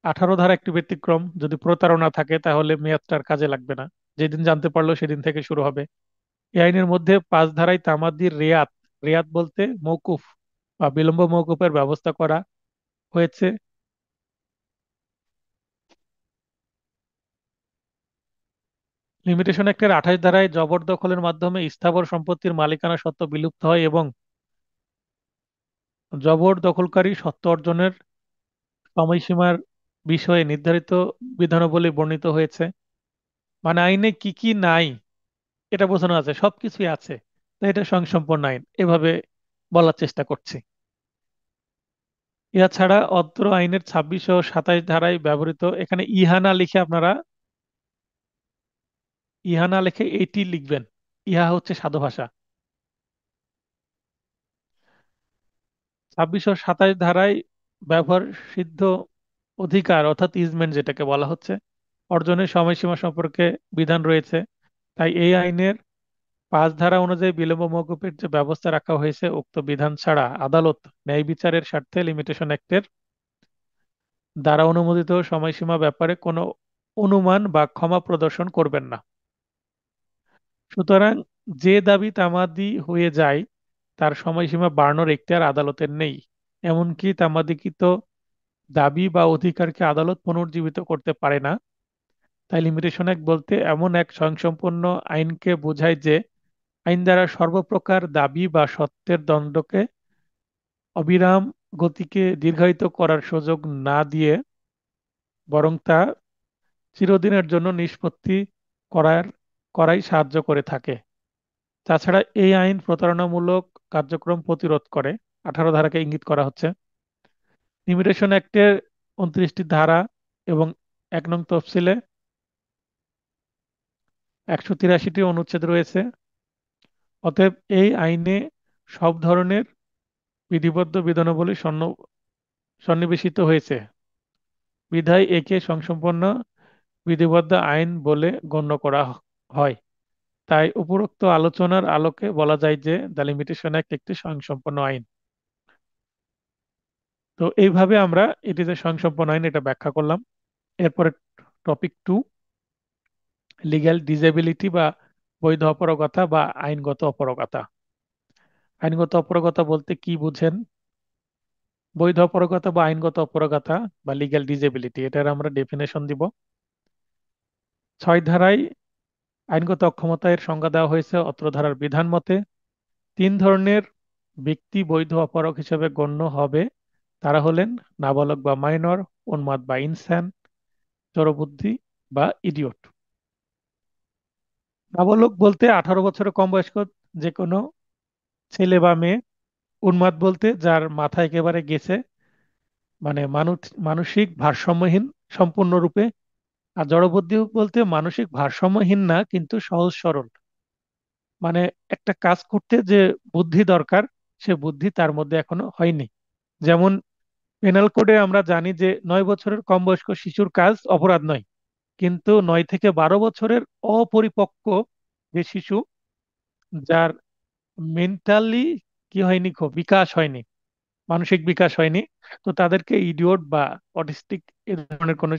18 ধারা একটি ব্যতিক্রম, যদি প্রতারণা থাকে তাহলে মেয়াদটার কাজে লাগবে না, যেদিন জানতে পারলো সেদিন থেকে শুরু হবে। এই আইনের মধ্যে 5 ধারায় তামাদির রেয়াত, রেয়াত বলতে মওকুফ বা বিলম্ব মওকুফের ব্যবস্থা করা হয়েছে। লিমিটেশন অ্যাক্টের 28 ধারায় জবরদখলের মাধ্যমে স্থাবর সম্পত্তির মালিকানা সত্ত্ব বিলুপ্ত হয় এবং জবরদখলকারী সত্ত্ব অর্জনের সময়সীমার বিষয়ে নির্ধারিত বিধানাবলী বর্ণিত হয়েছে। মানে আইনে কি কি নাই এটা বোঝানো আছে, সবকিছুই আছে। তো এটা স্বয়ংসম্পূর্ণ আইন এভাবে বলার চেষ্টা করছি। ইহা ছাড়া অত্র আইনের 26 ও 27 ধারায় ব্যবহৃত, এখানে ইহানা লিখে আপনারা, ইহানা লিখে এইটি লিখবেন, ইহা হচ্ছে সাধু ভাষা। 26 ও 27 ধারায় ব্যবহার সিদ্ধ অধিকার অর্থাৎ ইজমেন্ট যেটাকে বলা হচ্ছে, অর্জনের সময়সীমা সম্পর্কে বিধান রয়েছে। তাই এই আইনের 5 ধারা অনুযায়ী বিলম্ব মওকুফের যে ব্যবস্থা রাখা হয়েছে, উক্ত বিধান ছাড়া আদালত ন্যায় বিচারের স্বার্থে লিমিটেশন অ্যাক্টের দ্বারা অনুমোদিত সময়সীমা ব্যাপারে কোনো অনুমান বা ক্ষমা প্রদর্শন করবেন না। সুতরাং যে দাবি তামাদি হয়ে যায় তার সময়সীমা বাড়ানোর এখতিয়ার আদালতের নেই। এমনকি তামাদিকৃত দাবি বা অধিকারকে আদালত পুনর্জীবিত করতে পারে না। তাই লিমিটেশন অ্যাক্ট বলতে এমন এক স্বয়ংসম্পূর্ণ আইনকে বোঝায় যে আইন দ্বারা সর্বপ্রকার দাবি বা সত্যের দণ্ডকে অবিরাম গতিকে দীর্ঘায়িত করার সুযোগ না দিয়ে বরং তা চিরদিনের জন্য নিষ্পত্তি করার করাই সাহায্য করে থাকে। তাছাড়া এই আইন প্রতারণামূলক কার্যক্রম প্রতিরোধ করে, 18 ধারাকে ইঙ্গিত করা হচ্ছে। লিমিটেশন অ্যাক্টের 29টি ধারা এবং 1 নং তফসিলে 183টি অনুচ্ছেদ রয়েছে। অতএব এই আইনে সব ধরনের বিধিবদ্ধ বিধানাবলী সন্নিবেশিত হয়েছে, বিধায় একে সংসম্পন্ন বিধিবদ্ধ আইন বলে গণ্য করা হয়। তাই উপরোক্ত আলোচনার আলোকে বলা যায় যে দ্য লিমিটেশন অ্যাক্ট একটি স্বয়ংসম্পন্ন আইন। তো এইভাবে আমরা এটি যে স্বয়ংসম্পন্ন আইন এটা ব্যাখ্যা করলাম। এরপরে টপিক 2, লিগ্যাল ডিসেবিলিটি বা বৈধ অপারগতা বা আইনগত অপারগতা। আইনগত অপারগতা বলতে কি বুঝেন? বৈধ অপারগতা বা আইনগত অপারগতা বা লিগ্যাল ডিসেবিলিটি, এটার আমরা ডেফিনেশন দিব। 6 ধারায় আইনগত অক্ষমতা এর সংজ্ঞা দেওয়া হয়েছে অত্র ধারার বিধান মতে। 3 ধরনের ব্যক্তি বৈধ অপারগ হিসেবে গণ্য হবে, তারা হলেন নাবালক বা মাইনর, উন্মাদ বা ইনস্যান, জড়বুদ্ধি বা ইডিয়ট। নাবালক বলতে 18 বছরের কম বয়স্ক যে কোনো ছেলে বা মেয়ে। উন্মাদ বলতে যার মাথা একেবারে গেছে, মানে মানসিক ভারসাম্যহীন সম্পূর্ণরূপে। আর জড়বুদ্ধি বলতে মানসিক ভারসাম্যহীন না, কিন্তু সহজ সরল। মানে একটা কাজ করতে যে বুদ্ধি দরকার, সে বুদ্ধি তার মধ্যে এখনো হয়নি। যেমন পেনাল কোডে আমরা জানি যে 9 বছরের কম বয়স্ক শিশুর কাজ অপরাধ নয়, কিন্তু 9 থেকে 12 বছরের অপরিপক্ক যে শিশু, যার মেন্টালি কি হয়নি, খুব বিকাশ হয়নি, মানসিক বিকাশ হয়নি, তো তাদেরকে ইডিওট বা অটিস্টিক, এ ধরনের কোন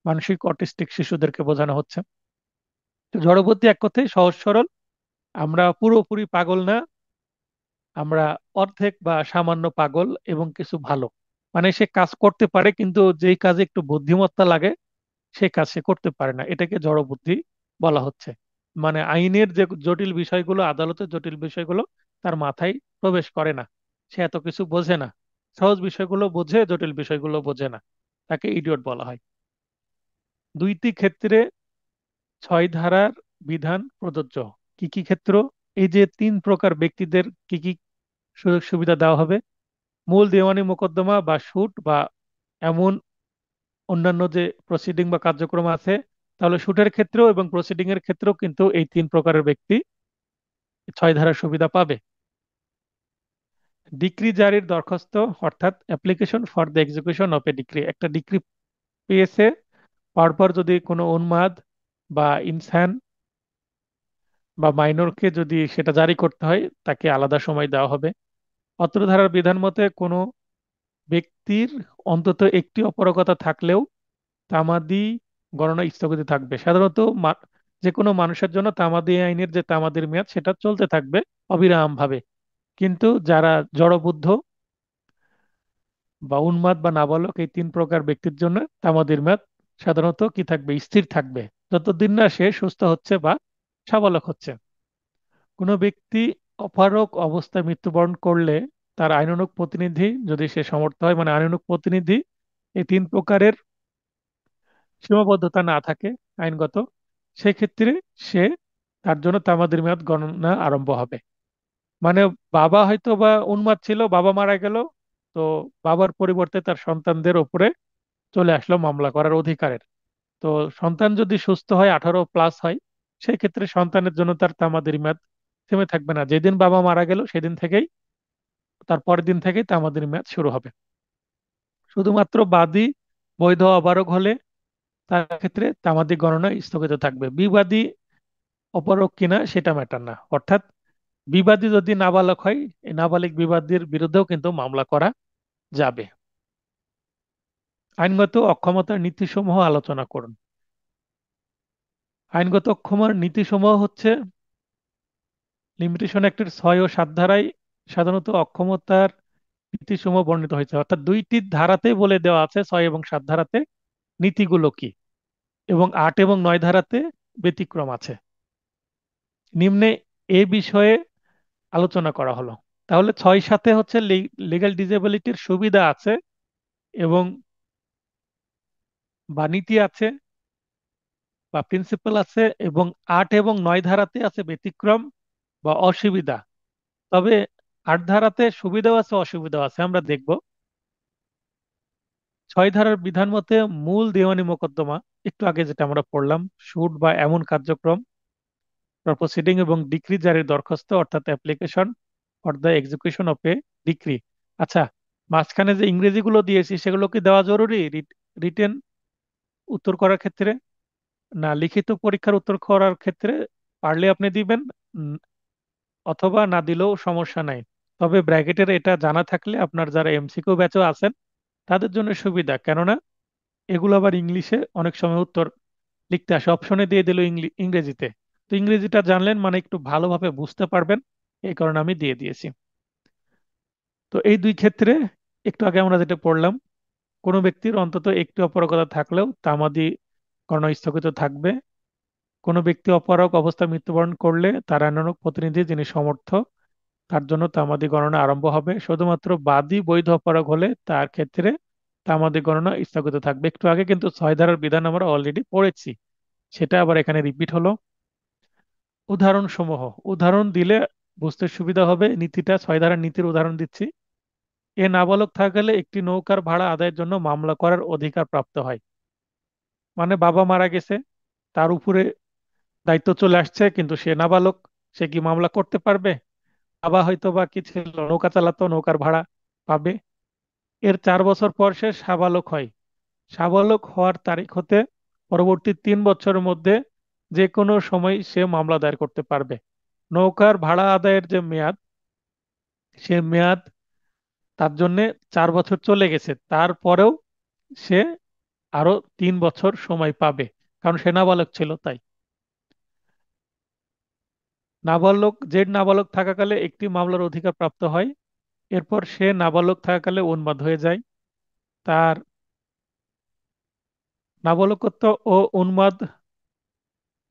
মানসিক অটিস্টিক শিশুদেরকে বোঝানো হচ্ছে। তো জড়বুদ্ধি এক কথায় সহজ সরল। আমরা পুরোপুরি পাগল না, আমরা অর্ধেক বা সামান্য পাগল এবং কিছু ভালো। মানে সে কাজ করতে পারে, কিন্তু যেই কাজে একটু বুদ্ধিমত্তা লাগে সেই কাজ সে করতে পারে না, এটাকে জড়বুদ্ধি বলা হচ্ছে। মানে আইনের যে জটিল বিষয়গুলো, আদালতের জটিল বিষয়গুলো তার মাথায় প্রবেশ করে না, সে এত কিছু বোঝে না। সহজ বিষয়গুলো বোঝে, জটিল বিষয়গুলো বোঝে না, তাকে ইডিয়ট বলা হয়। দুইটি ক্ষেত্রে 6 ধারার বিধান প্রযোজ্য। কি কি ক্ষেত্র? এই যে 3 প্রকার ব্যক্তিদের কি কি সুযোগ সুবিধা দেওয়া হবে: মূল দেওয়ানি মোকদ্দমা বা শুট বা এমন অন্যান্য যে প্রসিডিং বা কার্যক্রম আছে, তাহলে শুটের ক্ষেত্রেও এবং প্রসিডিং এর ক্ষেত্রেও কিন্তু এই 3 প্রকারের ব্যক্তি 6 ধারার সুবিধা পাবে। ডিক্রি জারির দরখাস্ত, অর্থাৎ application for the execution of A decree. একটা ডিক্রি পেয়েছে, পাওয়ার পর যদি কোনো উন্মাদ বা ইনসান বা মাইনরকে যদি সেটা জারি করতে হয়, তাকে আলাদা সময় দেওয়া হবে। অত্র ধারার বিধান মতে কোনো ব্যক্তির অন্তত একটি অপারগতা থাকলেও তামাদি গণনা স্থগিত থাকবে। সাধারণত যে কোনো মানুষের জন্য তামাদি আইনের যে তামাদির মেয়াদ সেটা চলতে থাকবে অবিরাম ভাবে, কিন্তু যারা জড়বুদ্ধ বা উন্মাদ বা নাবালক, এই 3 প্রকার ব্যক্তির জন্য তামাদির মেয়াদ সাধারণত কি থাকবে, স্থির থাকবে, যতদিন না সে সুস্থ হচ্ছে বা সাবালক হচ্ছে। কোনো ব্যক্তি অপারগ অবস্থায় মৃত্যুবরণ করলে তার আইনানুগ প্রতিনিধি, যদি সে সমর্থ হয়, মানে আইনানুগ প্রতিনিধি এই 3 প্রকারের সীমাবদ্ধতা না থাকে আইনগত, সেক্ষেত্রে সে, তার জন্য তামাদির মেয়াদ গণনা আরম্ভ হবে। মানে বাবা হয়তো বা উন্মাদ ছিল, বাবা মারা গেল, তো বাবার পরিবর্তে তার সন্তানদের উপরে চলে আসলো মামলা করার অধিকারের। তো সন্তান যদি সুস্থ হয়, 18+ হয়, সেই ক্ষেত্রে সন্তানের জন্য তার তামাদির মেয়াদ থেমে থাকবে না। যেদিন বাবা মারা গেল সেদিন থেকেই, তার পরের দিন থেকেই তামাদির মেয়াদ শুরু হবে। শুধুমাত্র বাদী বৈধ অপারগ হলে তার ক্ষেত্রে তামাদি গণনা স্থগিত থাকবে। বিবাদী অপারগ কিনা সেটা ম্যাটার না, অর্থাৎ বিবাদী যদি নাবালক হয়, এই নাবালিক বিবাদীর বিরুদ্ধেও কিন্তু মামলা করা যাবে। আইনগত অক্ষমতার নীতিসমূহ আলোচনা করুন। আইনগত অক্ষমার নীতিসমূহ হচ্ছে লিমিটেশন অ্যাক্টের 6 ও 7 ধারায় সাধারণত অক্ষমতার নীতিসমূহ বর্ণিত হয়েছে, অর্থাৎ দুইটি ধারাতে বলে দেওয়া আছে 6 এবং 7 ধারাতে নীতিগুলো কি, এবং 8 এবং 9 ধারাতে ব্যতিক্রম আছে। নিম্নে এ বিষয়ে আলোচনা করা হলো। তাহলে 6 7-এ হচ্ছে লিগ্যাল ডিসেবিলিটির সুবিধা আছে এবং বা নীতি আছে বা প্রিন্সিপাল আছে, এবং 8 এবং 9 ধারাতে আছে ব্যতিক্রম বা অসুবিধা। তবে 8 ধারাতে সুবিধাও আছে, অসুবিধাও আছে, আমরা দেখব। 6 ধারার বিধান মতে মূল দেওয়ানি মোকদ্দমা, একটু আগে যেটা আমরা পড়লাম, শুট বা এমন কার্যক্রম, প্রসিডিং এবং ডিক্রি জারির দরখাস্ত, অর্থাৎ application for the execution of A decree. আচ্ছা, মাঝখানে যে ইংরেজিগুলো দিয়েছি সেগুলো কি দেওয়া জরুরি রিটেন উত্তর করার ক্ষেত্রে? না, লিখিত পরীক্ষার উত্তর করার ক্ষেত্রে পারলে আপনি দিবেন, উম, অথবা না দিলেও সমস্যা নাই। তবে ব্র্যাকেটের এটা জানা থাকলে আপনার যারা এমসিকিউ ব্যাচও আছেন তাদের জন্য সুবিধা, কেননা এগুলো আবার ইংলিশে অনেক সময় উত্তর লিখতে আসে, অপশনে দিয়ে দিল ইংরেজিতে। তো ইংরেজিটা জানলেন মানে একটু ভালোভাবে বুঝতে পারবেন, এই কারণে আমি দিয়ে দিয়েছি। তো এই দুই ক্ষেত্রে একটু আগে আমরা যেটা পড়লাম, কোনো ব্যক্তির অন্তত একটি অপরাগতা থাকলেও তামাদি গণনা স্থগিত থাকবে। কোনো ব্যক্তি অপরাগ অবস্থায় মৃত্যুবরণ করলে তার আইনানুগ প্রতিনিধি যিনি সমর্থ, তার জন্য তামাদি গণনা আরম্ভ হবে। শুধুমাত্র বাদী বৈধ অপরাগ হলে তার ক্ষেত্রে তামাদি গণনা স্থগিত থাকবে। একটু আগে কিন্তু 6 ধারার বিধান আমরা অলরেডি পড়েছি, সেটা আবার এখানে রিপিট হলো। উদাহরণ সমূহ, উদাহরণ দিলে বুঝতে সুবিধা হবে নীতিটা, 6 ধারার নীতির উদাহরণ দিচ্ছি। এ নাবালক থাকলে একটি নৌকার ভাড়া আদায়ের জন্য মামলা করার অধিকার প্রাপ্ত হয়। মানে বাবা মারা গেছে, তার উপরে দায়িত্ব চলে আসছে, কিন্তু সে নাবালক, সে কি মামলা করতে পারবে? বাবা হয়তো বা কি ছিল, নৌকা চালাতো, নৌকার ভাড়া পাবে। এর 4 বছর পর সে সাবালক হয়। সাবালক হওয়ার তারিখ হতে পরবর্তী 3 বছরের মধ্যে যে কোনো সময় সে মামলা দায়ের করতে পারবে। নৌকার ভাড়া আদায়ের যে মেয়াদ, সে মেয়াদ তার জন্য 4 বছর চলে গেছে, তারপরেও সে আরো 3 বছর সময় পাবে, কারণ সে নাবালক ছিল তাই। নাবালক থাকাকালে একটি মামলার অধিকার প্রাপ্ত হয়। এরপর সে নাবালক থাকাকালে উন্মাদ হয়ে যায়। তার নাবালকত্ব ও উন্মাদ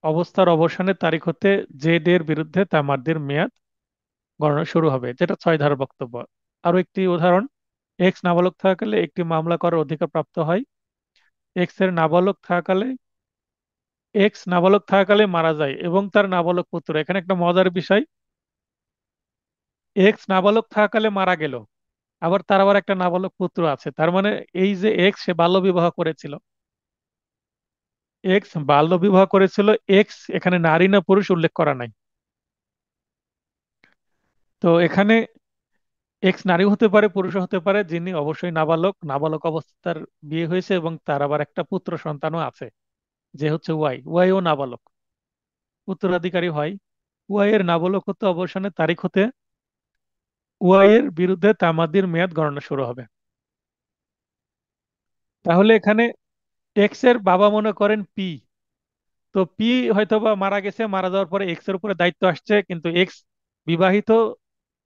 অবস্থার অবসানের তারিখ হতে জেড এর বিরুদ্ধে তামাদির মেয়াদ গণনা শুরু হবে, যেটা 6 ধারার বক্তব্য। আরো একটি উদাহরণ, এক্স নাবালক থাকাকালে একটি মামলা করার অধিকার প্রাপ্ত হয়। এক্স এর নাবালক থাকাকালে এক্স নাবালক থাকাকালে মারা যায় এবং তার নাবালক পুত্র, এখানে একটা মজার বিষয়, এক্স নাবালক থাকাকালে মারা গেল, আবার তার আবার একটা নাবালক পুত্র আছে। তার মানে এই যে এক্স, সে বাল্য বিবাহ করেছিল, এক্স বাল্য বিবাহ করেছিল, এক্স এখানে নারী না পুরুষ উল্লেখ করা নাই। তো এখানে এক্স নারী হতে পারে, পুরুষও হতে পারে, যিনি অবশ্যই নাবালক, নাবালক অবস্থায় তার বিয়ে হয়েছে এবং তার আবার একটা পুত্র সন্তানও আছে, যে হচ্ছে ওয়াই, ওয়াইও নাবালক, উত্তরাধিকারী হয়। ওয়াই এর নাবালকত্ব অবসানের তারিখ হতে ওয়াই এর বিরুদ্ধে তামাদির মেয়াদ গণনা শুরু হবে। তাহলে এখানে এক্স এর বাবা মনে করেন পি, তো পি হয়তো বা মারা গেছে, মারা যাওয়ার পরে এক্স এর উপরে দায়িত্ব আসছে, কিন্তু এক্স বিবাহিত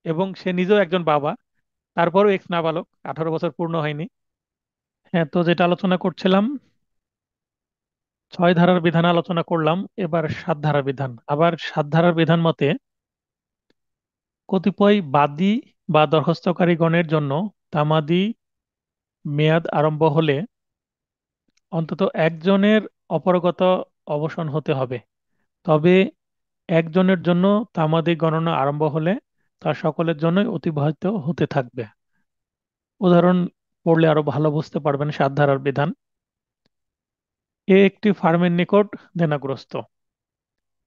এবং সে নিজেও একজন বাবা, তারপরও এক্স নাবালক, 18 বছর পূর্ণ হয়নি। হ্যাঁ, তো যেটা আলোচনা করছিলাম, 6 ধারার বিধান আলোচনা করলাম, এবার 7 ধারার বিধান। আবার 7 ধারার বিধান মতে কতিপয় বাদী বা দরখাস্তকারীগণের জন্য তামাদি মেয়াদ আরম্ভ হলে অন্তত একজনের অপারগতা অবসান হতে হবে। তবে একজনের জন্য তামাদি গণনা আরম্ভ হলে তা সকলের জন্যই অতিবাহিত হতে থাকবে। উদাহরণ পড়লে আরো ভালো বুঝতে পারবেন 7 ধারার বিধান। এ একটি ফার্মের নিকট দেনাগ্রস্ত।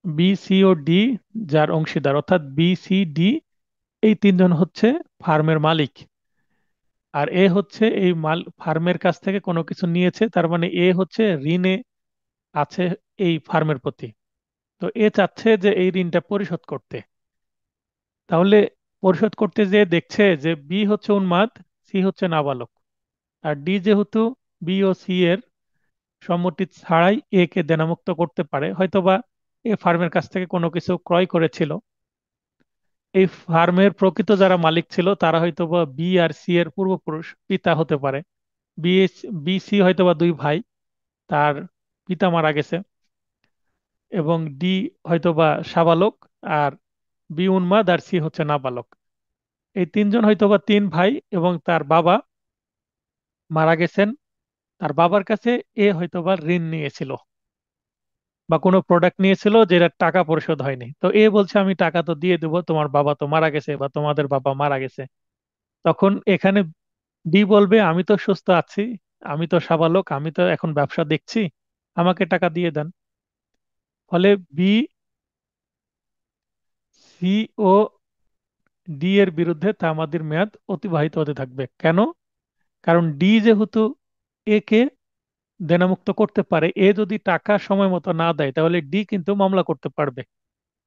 বি, সি ও ডি যার অংশীদার, অর্থাৎ বি, সি, ডি এই তিনজন হচ্ছে ফার্মের মালিক। আর এ হচ্ছে এই ফার্মের কাছ থেকে কোনো কিছু নিয়েছে, তার মানে এ হচ্ছে ঋণে আছে এই ফার্মের প্রতি। তো এ চাচ্ছে যে এই ঋণটা পরিশোধ করতে। তাহলে পরিশোধ করতে যে দেখছে যে বি হচ্ছে উন্মাদ, সি হচ্ছে নাবালক, আর ডি যেহেতু বি ও সি এর সম্মতি ছাড়াই এ কে দেনামুক্ত করতে পারে, হয়তোবা এ ফার্মের কাছ থেকে কোনো কিছু ক্রয় করেছিল। এই ফার্মের প্রকৃত যারা মালিক ছিল তারা হয়তোবা বি আর সি এর পূর্বপুরুষ, পিতা হতে পারে। বি বি সি হয়তোবা দুই ভাই, তার পিতা মারা গেছে। এবং ডি হয়তোবা সাবালক, আর বি উন্মাদ, আর সি হচ্ছে নাবালক। এই তিনজন হয়তোবা তিন ভাই এবং তার বাবা মারা গেছেন। তার বাবার কাছে এ হয়তোবা ঋণ নিয়েছিল বা কোনো প্রোডাক্ট নিয়েছিল, যেটা টাকা পরিশোধ হয়নি। তো এ বলছে আমি টাকা তো দিয়ে দেবো, তোমার বাবা তো মারা গেছে বা তোমাদের বাবা মারা গেছে। তখন এখানে ডি বলবে আমি তো সুস্থ আছি, আমি তো সাবালক, আমি তো এখন ব্যবসা দেখছি, আমাকে টাকা দিয়ে দেন। ফলে বি, সি ও ডি এর বিরুদ্ধে তামাদির মেয়াদ অতিবাহিত হতে থাকবে। কেন? কারণ ডি যেহেতু এ কে দেনামুক্ত করতে পারে, এ যদি টাকা সময় মতো না দেয় তাহলে ডি কিন্তু মামলা করতে পারবে।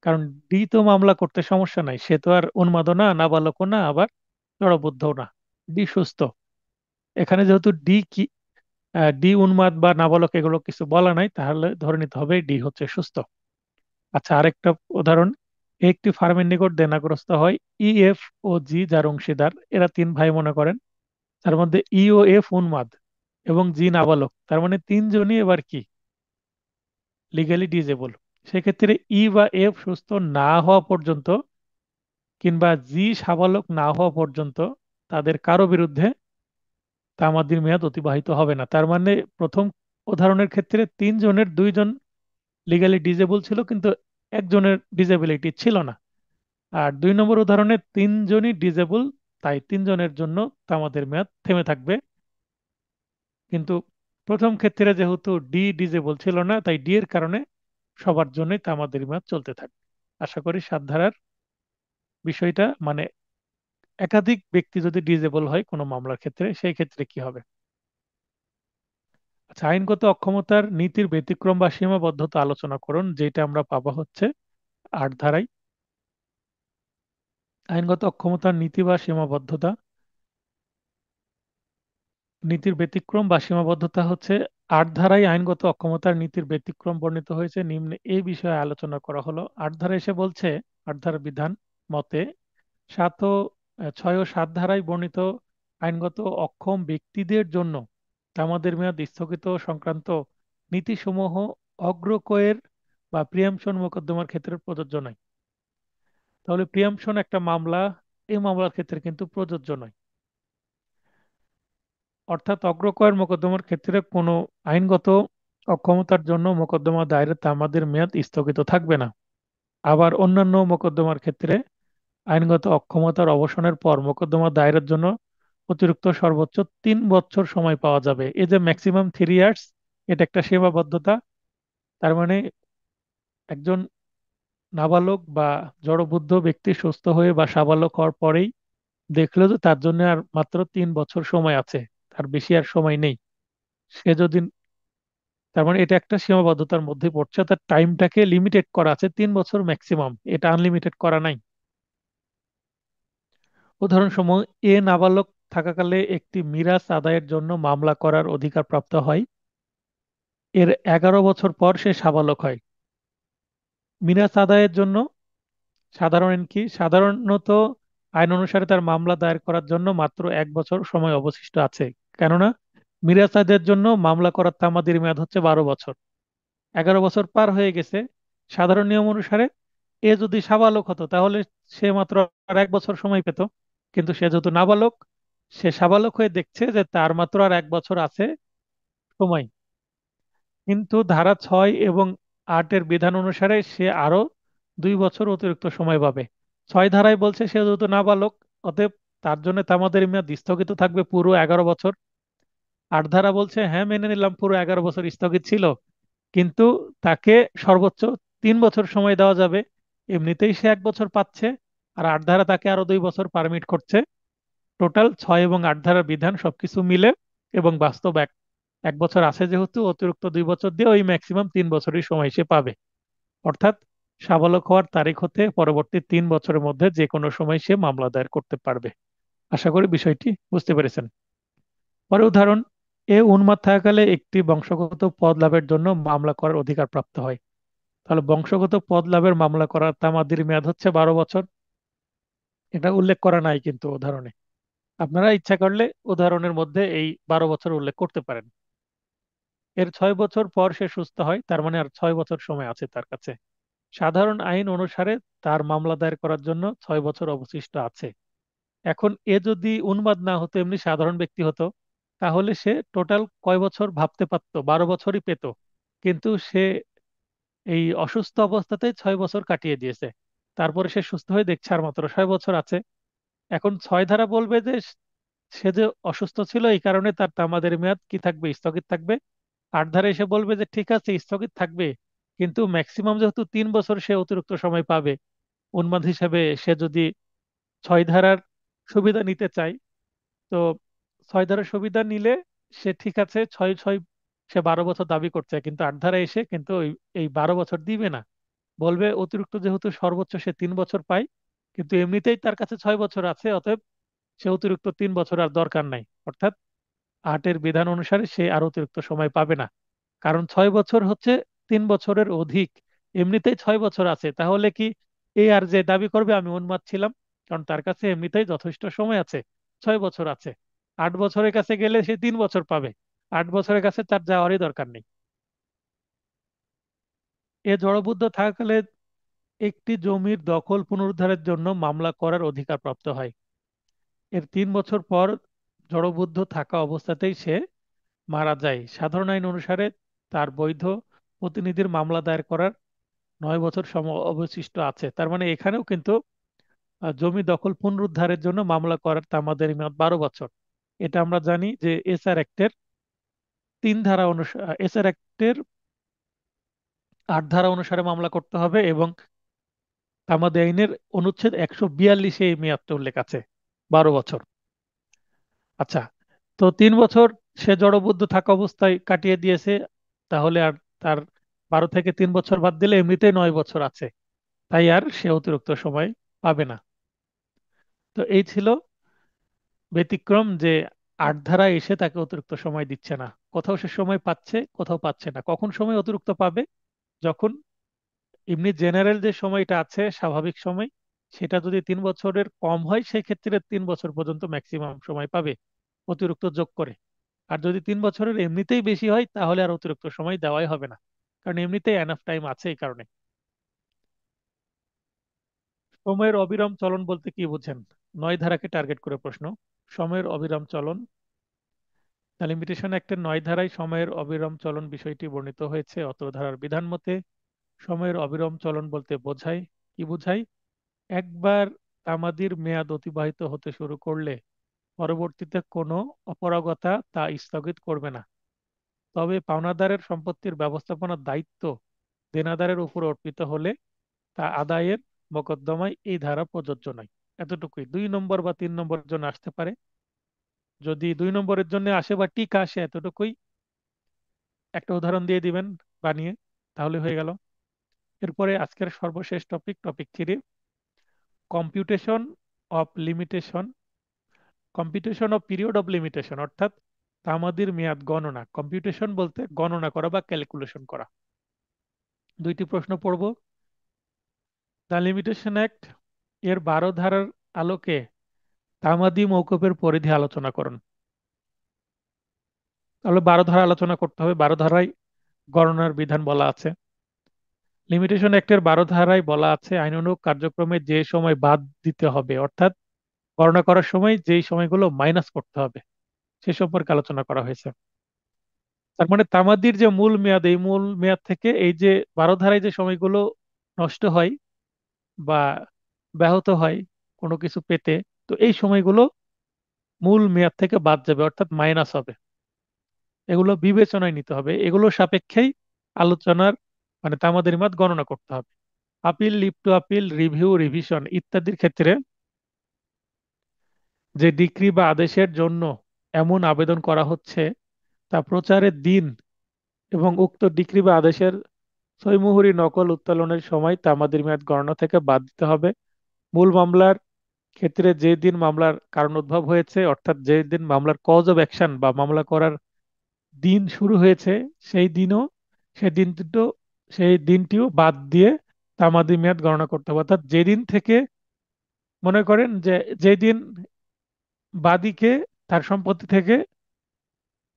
কারণ ডি তো মামলা করতে সমস্যা নাই, সে তো আর উন্মাদও না, নাবালকও না, আবার জড়বুদ্ধও না, ডি সুস্থ। এখানে যেহেতু ডি কি ডি উন্মাদ বা নাবালক এগুলো কিছু বলা নাই, তাহলে ধরে নিতে হবে ডি হচ্ছে সুস্থ। আচ্ছা, আরেকটা উদাহরণ, একটি ফার্মের নিকট দেনাগ্রস্ত হয় ই, এফ ও জি যার অংশীদার, এরা তিন ভাই মনে করেন। তার মধ্যে ই ও এফ উন্মাদ এবং জি নাবালক, তার মানে তিনজনই এবার কি লিগালি ডিজেবল। সেক্ষেত্রে ই বা এফ সুস্থ না হওয়া পর্যন্ত কিংবা জি সাবালক না হওয়া পর্যন্ত তাদের কারো বিরুদ্ধে তামাদির মেয়াদ অতিবাহিত হবে না। তার মানে প্রথম উদাহরণের ক্ষেত্রে তিনজনের দুইজন লিগালি ডিজেবল ছিল, কিন্তু একজনের ডিজেবিলিটি ছিল না। আর 2 নম্বর উদাহরণে তিনজনই ডিজেবল, তাই তিনজনের জন্য তামাদের মেয়াদ থেমে থাকবে। কিন্তু প্রথম ক্ষেত্রে যেহেতু ডি ডিজেবল ছিল না, তাই ডি এর কারণে সবার জন্যই তামাদের মেয়াদ চলতে থাকবে। আশা করি সাত ধারার বিষয়টা মানে একাধিক ব্যক্তি যদি ডিজেবল হয় কোনো মামলার ক্ষেত্রে, সেই ক্ষেত্রে কি হবে। আচ্ছা, আইনগত অক্ষমতার নীতির ব্যতিক্রম বা সীমাবদ্ধতা আলোচনা করুন, যেটা আমরা পাবো হচ্ছে 8 ধারায়। আইনগত অক্ষমতার নীতি বা সীমাবদ্ধতা, নীতির ব্যতিক্রম বা সীমাবদ্ধতা হচ্ছে 8 ধারায় আইনগত অক্ষমতার নীতির ব্যতিক্রম বর্ণিত হয়েছে, নিম্নে এই বিষয়ে আলোচনা করা হলো। 8 ধারা এসে বলছে, 8 ধারা বিধান মতে 6 ও 7 ধারায় বর্ণিত আইনগত অক্ষম ব্যক্তিদের জন্য তামাদের মেয়াদ স্থগিত সংক্রান্ত নীতিসমূহ অগ্রকয়ের বা প্রিয়াম্পশন মোকদ্দমার ক্ষেত্রে প্রযোজ্য নয়। তাহলে প্রিয়াম্পশন একটা মামলা, এই মামলার ক্ষেত্রে কিন্তু প্রযোজ্য নয়। অর্থাৎ অগ্রকয়ের মোকদ্দমার ক্ষেত্রে কোনো আইনগত অক্ষমতার জন্য মোকদ্দমা দায়েরে তামাদের মেয়াদ স্থগিত থাকবে না। আবার অন্যান্য মোকদ্দমার ক্ষেত্রে আইনগত অক্ষমতার অবসানের পর মোকদ্দমা দায়েরের জন্য অতিরিক্ত সর্বোচ্চ 3 বছর সময় পাওয়া যাবে। এই যে ম্যাক্সিমাম 3 ইয়ার্স, এটা একটা সীমাবদ্ধতা। তার মানে একজন নাবালক বা জড়বুদ্ধ ব্যক্তি সুস্থ হয়ে বা সাবালক হওয়ার পরেই দেখলো যে তার জন্য আর মাত্র 3 বছর সময় আছে, তার বেশি আর সময় নেই। সে যদি, তার মানে এটা একটা সীমাবদ্ধতার মধ্যে পড়ছে, তার টাইমটাকে লিমিটেড করা আছে 3 বছর ম্যাক্সিমাম, এটা আনলিমিটেড করা নাই। উদাহরণসমূহ, এ নাবালক থাকাকালে একটি মিরাস আদায়ের জন্য মামলা করার অধিকার প্রাপ্ত হয়, এর 11 বছর পর সে সাবালক হয়। মিরাস আদায়ের জন্য সাধারণ আইন কি, সাধারণত আইন অনুসারে তার মামলা দায়ের করার জন্য মাত্র 1 বছর সময় অবশিষ্ট আছে। কেননা মিরাস আদায়ের জন্য মামলা করার তামাদির মেয়াদ হচ্ছে 12 বছর। 11 বছর পার হয়ে গেছে। সাধারণ নিয়ম অনুসারে এ যদি সাবালক হতো তাহলে সে মাত্র আর 1 বছর সময় পেত। কিন্তু সে যেহেতু নাবালক, সে সাবালক হয়ে দেখছে যে তার মাত্র আর 1 বছর আছে সময়। কিন্তু ধারা 6 এবং 8-এর বিধান অনুসারে সে আরো 2 বছর অতিরিক্ত সময় পাবে। 6 ধারায় বলছে সে যেহেতু নাবালক, অতএব তার জন্য তামাদের মেয়াদ স্থগিত থাকবে পুরো 11 বছর। 8 ধারা বলছে হ্যাঁ মেনে নিলাম পুরো 11 বছর স্থগিত ছিল, কিন্তু তাকে সর্বোচ্চ 3 বছর সময় দেওয়া যাবে। এমনিতেই সে 1 বছর পাচ্ছে, আর 8 ধারা তাকে আরো 2 বছর পারমিট করছে। টোটাল 6 এবং 8 ধারার বিধান সবকিছু মিলে এবং বাস্তব এক 1 বছর আছে যেহেতু, অতিরিক্ত 2 বছর দিয়ে ওই ম্যাক্সিমাম 3 বছরই সময় সে পাবে। অর্থাৎ সাবালক হওয়ার তারিখ হতে পরবর্তী 3 বছরের মধ্যে যে কোনো সময় সে মামলা দায়ের করতে পারবে। আশা করি বিষয়টি বুঝতে পেরেছেন। পরে উদাহরণ, এ উন্মাদ থাকাকালে একটি বংশগত পদ লাভের জন্য মামলা করার অধিকার প্রাপ্ত হয়। তাহলে বংশগত পদ লাভের মামলা করার তামাদির মেয়াদ হচ্ছে 12 বছর। এটা উল্লেখ করা নাই কিন্তু উদাহরণে। আপনারা ইচ্ছা করলে উদাহরণের মধ্যে এই 12 বছর উল্লেখ করতে পারেন। এর 6 বছর পর সে সুস্থ হয়, তার মানে আর 6 বছর সময় আছে তার কাছে। সাধারণ আইন অনুসারে তার মামলা দায়ের করার জন্য 6 বছর অবশিষ্ট আছে। এখন এ যদি উন্মাদ না হতো, এমনি সাধারণ ব্যক্তি হতো, তাহলে সে টোটাল কয় বছর ভাবতে পারতো, 12 বছরই পেত। কিন্তু সে এই অসুস্থ অবস্থাতেই 6 বছর কাটিয়ে দিয়েছে। তারপরে সে সুস্থ হয়ে দেখছে আর মাত্র 6 বছর আছে। এখন 6 ধারা বলবে যে সে যে অসুস্থ ছিল এই কারণে তার তামাদের মেয়াদ কি থাকবে, স্থগিত থাকবে। 8 ধারা এসে বলবে যে ঠিক আছে স্থগিত থাকবে, কিন্তু ম্যাক্সিমাম যেহেতু 3 বছর সে অতিরিক্ত সময় পাবে, উন্মাদ হিসেবে সে যদি 6 ধারার সুবিধা নিতে চায়, তো 6 ধারার সুবিধা নিলে সে ঠিক আছে, ছয় ছয় সে 12 বছর দাবি করছে, কিন্তু 8 ধারা এসে কিন্তু এই 12 বছর দিবে না। বলবে অতিরিক্ত যেহেতু সর্বোচ্চ সে 3 বছর পায়, কিন্তু এমনিতেই তার কাছে 6 বছর আছে, অতএব সে অতিরিক্ত 3 বছর আর দরকার নাই। অর্থাৎ 8-এর বিধান অনুসারে সে আর অতিরিক্ত সময় পাবে না। কারণ 6 বছর হচ্ছে 3 বছরের অধিক, এমনিতেই 6 বছর আছে। তাহলে কি এই আর যে দাবি করবে আমি উন্মাদ ছিলাম, কারণ তার কাছে এমনিতেই যথেষ্ট সময় আছে, 6 বছর আছে। 8 বছরের কাছে গেলে সে 3 বছর পাবে, 8 বছরের কাছে তার যাওয়ারই দরকার নেই। এ জড়বুদ্ধ থাকাকালে একটি জমির দখল পুনরুদ্ধারের জন্য মামলা করার অধিকার প্রাপ্ত হয়। এর 3 বছর পর জড়বুদ্ধ থাকা অবস্থাতেই সে মারা যায়। সাধারণ আইন অনুসারে তার বৈধ প্রতিনিধির মামলা দায়ের করার 9 বছর সময় অবশিষ্ট আছে। তার মানে এখানেও কিন্তু জমি দখল পুনরুদ্ধারের জন্য মামলা করার তামাদের মেয়াদ 12 বছর। এটা আমরা জানি যে এসআর অ্যাক্টের 3 ধারা অনুসারে, এসআর অ্যাক্টের 8 ধারা অনুসারে মামলা করতে হবে, এবং তামাদি আইনের অনুচ্ছেদ 142-এ এই মেয়াদটা উল্লেখ আছে, 12 বছর। আচ্ছা, তো 3 বছর সে জড়বুদ্ধ থাকা অবস্থায় কাটিয়ে দিয়েছে, তাহলে আর তার 12 থেকে 3 বছর বাদ দিলে এমনিতেই 9 বছর আছে, তাই আর সে অতিরিক্ত সময় পাবে না। তো এই ছিল ব্যতিক্রম, যে 8 ধারায় এসে তাকে অতিরিক্ত সময় দিচ্ছে না। কোথাও সে সময় পাচ্ছে, কোথাও পাচ্ছে না। কখন সময় অতিরিক্ত পাবে? যখন এমনি জেনারেল যে সময়টা আছে স্বাভাবিক সময়, সেটা যদি 3 বছরের কম হয়, সেক্ষেত্রে 3 বছর পর্যন্ত ম্যাক্সিমাম সময় পাবে অতিরিক্ত যোগ করে। আর যদি 3 বছরের এমনিতেই বেশি হয়, তাহলে আর অতিরিক্ত সময় দেওয়াই হবে না, কারণ এমনিতেই এনাফ টাইম আছে এই কারণে। সময়ের অবিরাম চলন বলতে কি বুঝেন? 9 ধারাকে টার্গেট করে প্রশ্ন। সময়ের অবিরাম চলন, দ্য লিমিটেশন অ্যাক্টের 9 ধারায় সময়ের অবিরাম চলন বিষয়টি বর্ণিত হয়েছে। অত্র ধারার বিধান মতে সময়ের অবিরাম চলন বলতে বোঝায়, কি বোঝায়? একবার তামাদির মেয়াদ অতিবাহিত হতে শুরু করলে পরবর্তীতে কোনো অপারগতা তা স্থগিত করবে না। তবে পাওনাদারের সম্পত্তির ব্যবস্থাপনার দায়িত্ব দেনাদারের উপর অর্পিত হলে তা আদায়ের মোকদ্দমায় এই ধারা প্রযোজ্য নয়। এতটুকুই। 2 নম্বর বা 3 নম্বরের জন্য আসতে পারে। যদি 2 নম্বরের জন্য আসে বা টিকা আসে, এতটুকুই। একটা উদাহরণ দিয়ে দিবেন বানিয়ে, তাহলে হয়ে গেল। এরপরে আজকের সর্বশেষ topic, topic 3, computation of limitation, computation of period of limitation, অর্থাৎ তামাদির মেয়াদ গণনা। কম্পিউটেশন বলতে গণনা করা বা ক্যালকুলেশন করা। 2টি প্রশ্ন পড়ব। দ্য লিমিটেশন অ্যাক্ট এর 12 ধারার আলোকে তামাদি মওকুফের পরিধি আলোচনা করুন। তাহলে 12 ধারা আলোচনা করতে হবে। 12 ধারায় গণনার বিধান বলা আছে। লিমিটেশন অ্যাক্টের 12 ধারায় বলা আছে আইনানুগ কার্যক্রমে যে সময় বাদ দিতে হবে, অর্থাৎ গণনা করার সময় যেই সময়গুলো মাইনাস করতে হবে, সে সম্পর্কে আলোচনা করা হয়েছে। তার মানে তামাদির যে মূল মেয়াদ, এই মূল মেয়াদ থেকে এই যে 12 ধারায় যে সময়গুলো নষ্ট হয় বা ব্যাহত হয় কোনো কিছু পেতে, তো এই সময়গুলো মূল মেয়াদ থেকে বাদ যাবে, অর্থাৎ মাইনাস হবে। এগুলো বিবেচনায় নিতে হবে, এগুলো সাপেক্ষেই আলোচনার মানে তামাদের মেয়াদ গণনা করতে হবে। Appeal, leave to appeal, review, revision ইত্যাদির ক্ষেত্রে যে ডিক্রি বা আদেশের জন্য এমন আবেদন করা হচ্ছে, তা প্রচারের দিন এবং উক্ত ডিক্রি বা আদেশের সইমুহরি নকল উত্তোলনের সময় তামাদির মেয়াদ গণনা থেকে বাদ দিতে হবে। মূল মামলার ক্ষেত্রে যে দিন মামলার কারণ উদ্ভব হয়েছে, অর্থাৎ যে দিন মামলার কজ অফ অ্যাকশন বা মামলা করার দিন শুরু হয়েছে, সেই দিনও সেই দিনটিও সেই দিনটিও বাদ দিয়ে তামাদি মেয়াদ গণনা করতে হবে। অর্থাৎ যেদিন থেকে, মনে করেন যে যেদিন বাদীকে তার সম্পত্তি থেকে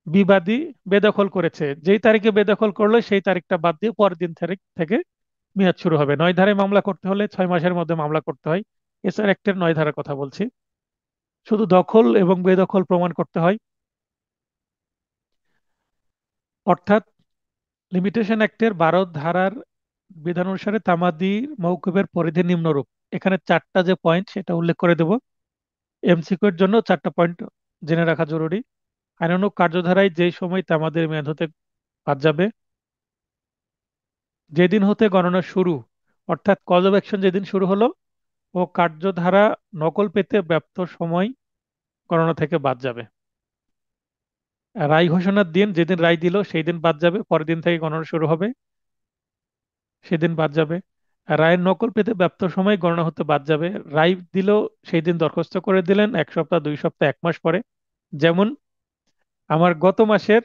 বিবাদী বেদখল করেছে, যেই তারিখে বেদখল করলো সেই তারিখটা বাদ দিয়ে পরের দিন তারিখ থেকে মেয়াদ শুরু হবে। 9 ধারায় মামলা করতে হলে 6 মাসের মধ্যে মামলা করতে হয়। এছাড়া অ্যাক্টের 9 ধারার কথা বলছি। শুধু দখল এবং বেদখল প্রমাণ করতে হয়। অর্থাৎ লিমিটেশন অ্যাক্টের 12 ধারার বিধান অনুসারে তামাদি মওকুফের পরিধি নিম্নরূপ। এখানে 4টা যে পয়েন্ট সেটা উল্লেখ করে দেব। এমসিকিউ এর জন্য 4টা পয়েন্ট জেনে রাখা জরুরি। আইনানুগ কার্যধারায় যেই সময় তামাদির মেয়াদ হতে বাদ যাবে, যেদিন হতে গণনা শুরু, অর্থাৎ কজ অফ অ্যাকশন যেদিন শুরু হলো, ও কার্যধারা নকল পেতে ব্যপ্ত সময় গণনা থেকে বাদ যাবে। রায় ঘোষণার দিন, যেদিন রায় দিল সেই দিন বাদ যাবে, পরের দিন থেকে গণনা শুরু হবে, সেদিন বাদ যাবে। আর রায়ের নকল পেতে ব্যপ্ত সময় গণনা হতে বাদ যাবে। রায় দিল, সেই দিন দরখাস্ত করে দিলেন 1 সপ্তাহ, 2 সপ্তাহ, 1 মাস পরে। যেমন আমার গত মাসের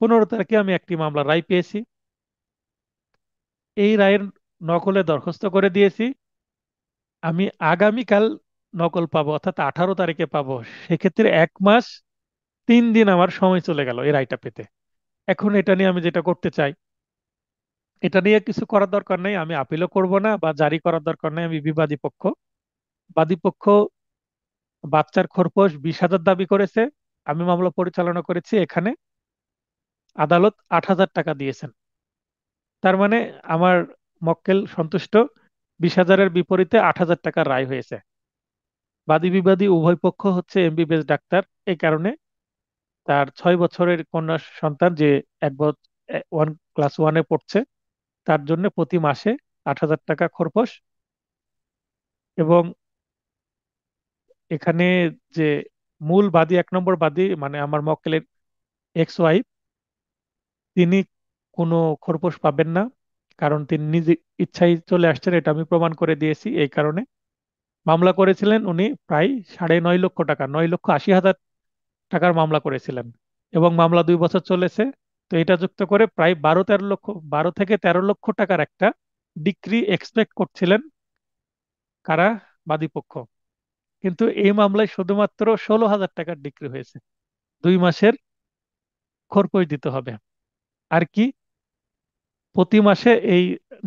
15 তারিখে আমি একটি মামলা রায় পেয়েছি, এই রায়ের নকলে দরখাস্ত করে দিয়েছি, আমি আগামীকাল নকল পাবো, অর্থাৎ 18 তারিখে পাবো। সেক্ষেত্রে 1 মাস 3 দিন আমার সময় চলে গেল এই রায়টা পেতে। এখন এটা নিয়ে আমি যেটা করতে চাই, এটা নিয়ে কিছু করার দরকার নেই, আমি আপিলও করব না বা জারি করার দরকার নেই। আমি বিবাদী পক্ষ, বাদী পক্ষ বাচ্চার খোরপোশ 20,000 দাবি করেছে, আমি মামলা পরিচালনা করেছি, এখানে আদালত 8,000 টাকা দিয়েছেন। তার মানে আমার মক্কেল সন্তুষ্ট, 20,000-এর বিপরীতে 8,000 টাকার রায় হয়েছে। বাদী বিবাদী উভয় পক্ষ হচ্ছে এমবিবিএস ডাক্তার। এই কারণে তার 6 বছরের কন্যা সন্তান যে এক বছর ক্লাস ওয়ানে পড়ছে, তার জন্য প্রতি মাসে 8,000 টাকা খরচ। এবং এখানে যে মূল বাদী, 1 নম্বর বাদী মানে আমার মক্কেলের এক্স ওয়াইফ, তিনি কোনো খরপোশ পাবেন না, কারণ তিনি নিজে ইচ্ছায় চলে আসছেন, এটা আমি প্রমাণ করে দিয়েছি। এই কারণে মামলা করেছিলেন উনি প্রায় 9.5 লক্ষ টাকা, 9,80,000 টাকার মামলা করেছিলেন, এবং মামলা 2 বছর চলেছে। তো এটা যুক্ত করে প্রায় 12-13 লক্ষ, 12 থেকে 13 লক্ষ টাকার একটা ডিক্রি এক্সপেক্ট করছিলেন কারা, বাদীপক্ষ। কিন্তু এই মামলায় শুধুমাত্র 16,000 টাকার ডিক্রি হয়েছে। 2 মাসের খরপোশ দিতে হবে। আর কি, প্রতি মাসে এই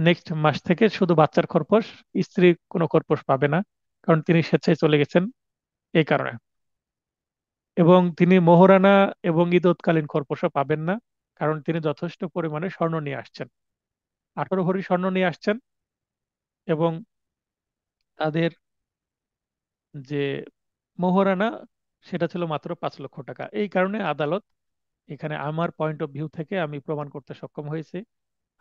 নেক্সট মাস থেকে শুধু বাচ্চার খরপোশ, স্ত্রী কোনো খরপোশ পাবে না, কারণ তিনি স্বেচ্ছায় চলে গেছেন এই কারণে। এবং তিনি মোহরানা এবং ঈদতকালীন খরপোশও পাবেন না, কারণ তিনি যথেষ্ট পরিমাণে স্বর্ণ নিয়ে আসছেন, 18 ভরি স্বর্ণ নিয়ে আসছেন। এবং তাদের যে মোহরানা, সেটা ছিল মাত্র 5 লক্ষ টাকা। এই কারণে আদালত এখানে আমার পয়েন্ট অফ ভিউ থেকে আমি প্রমাণ করতে সক্ষম হয়েছি,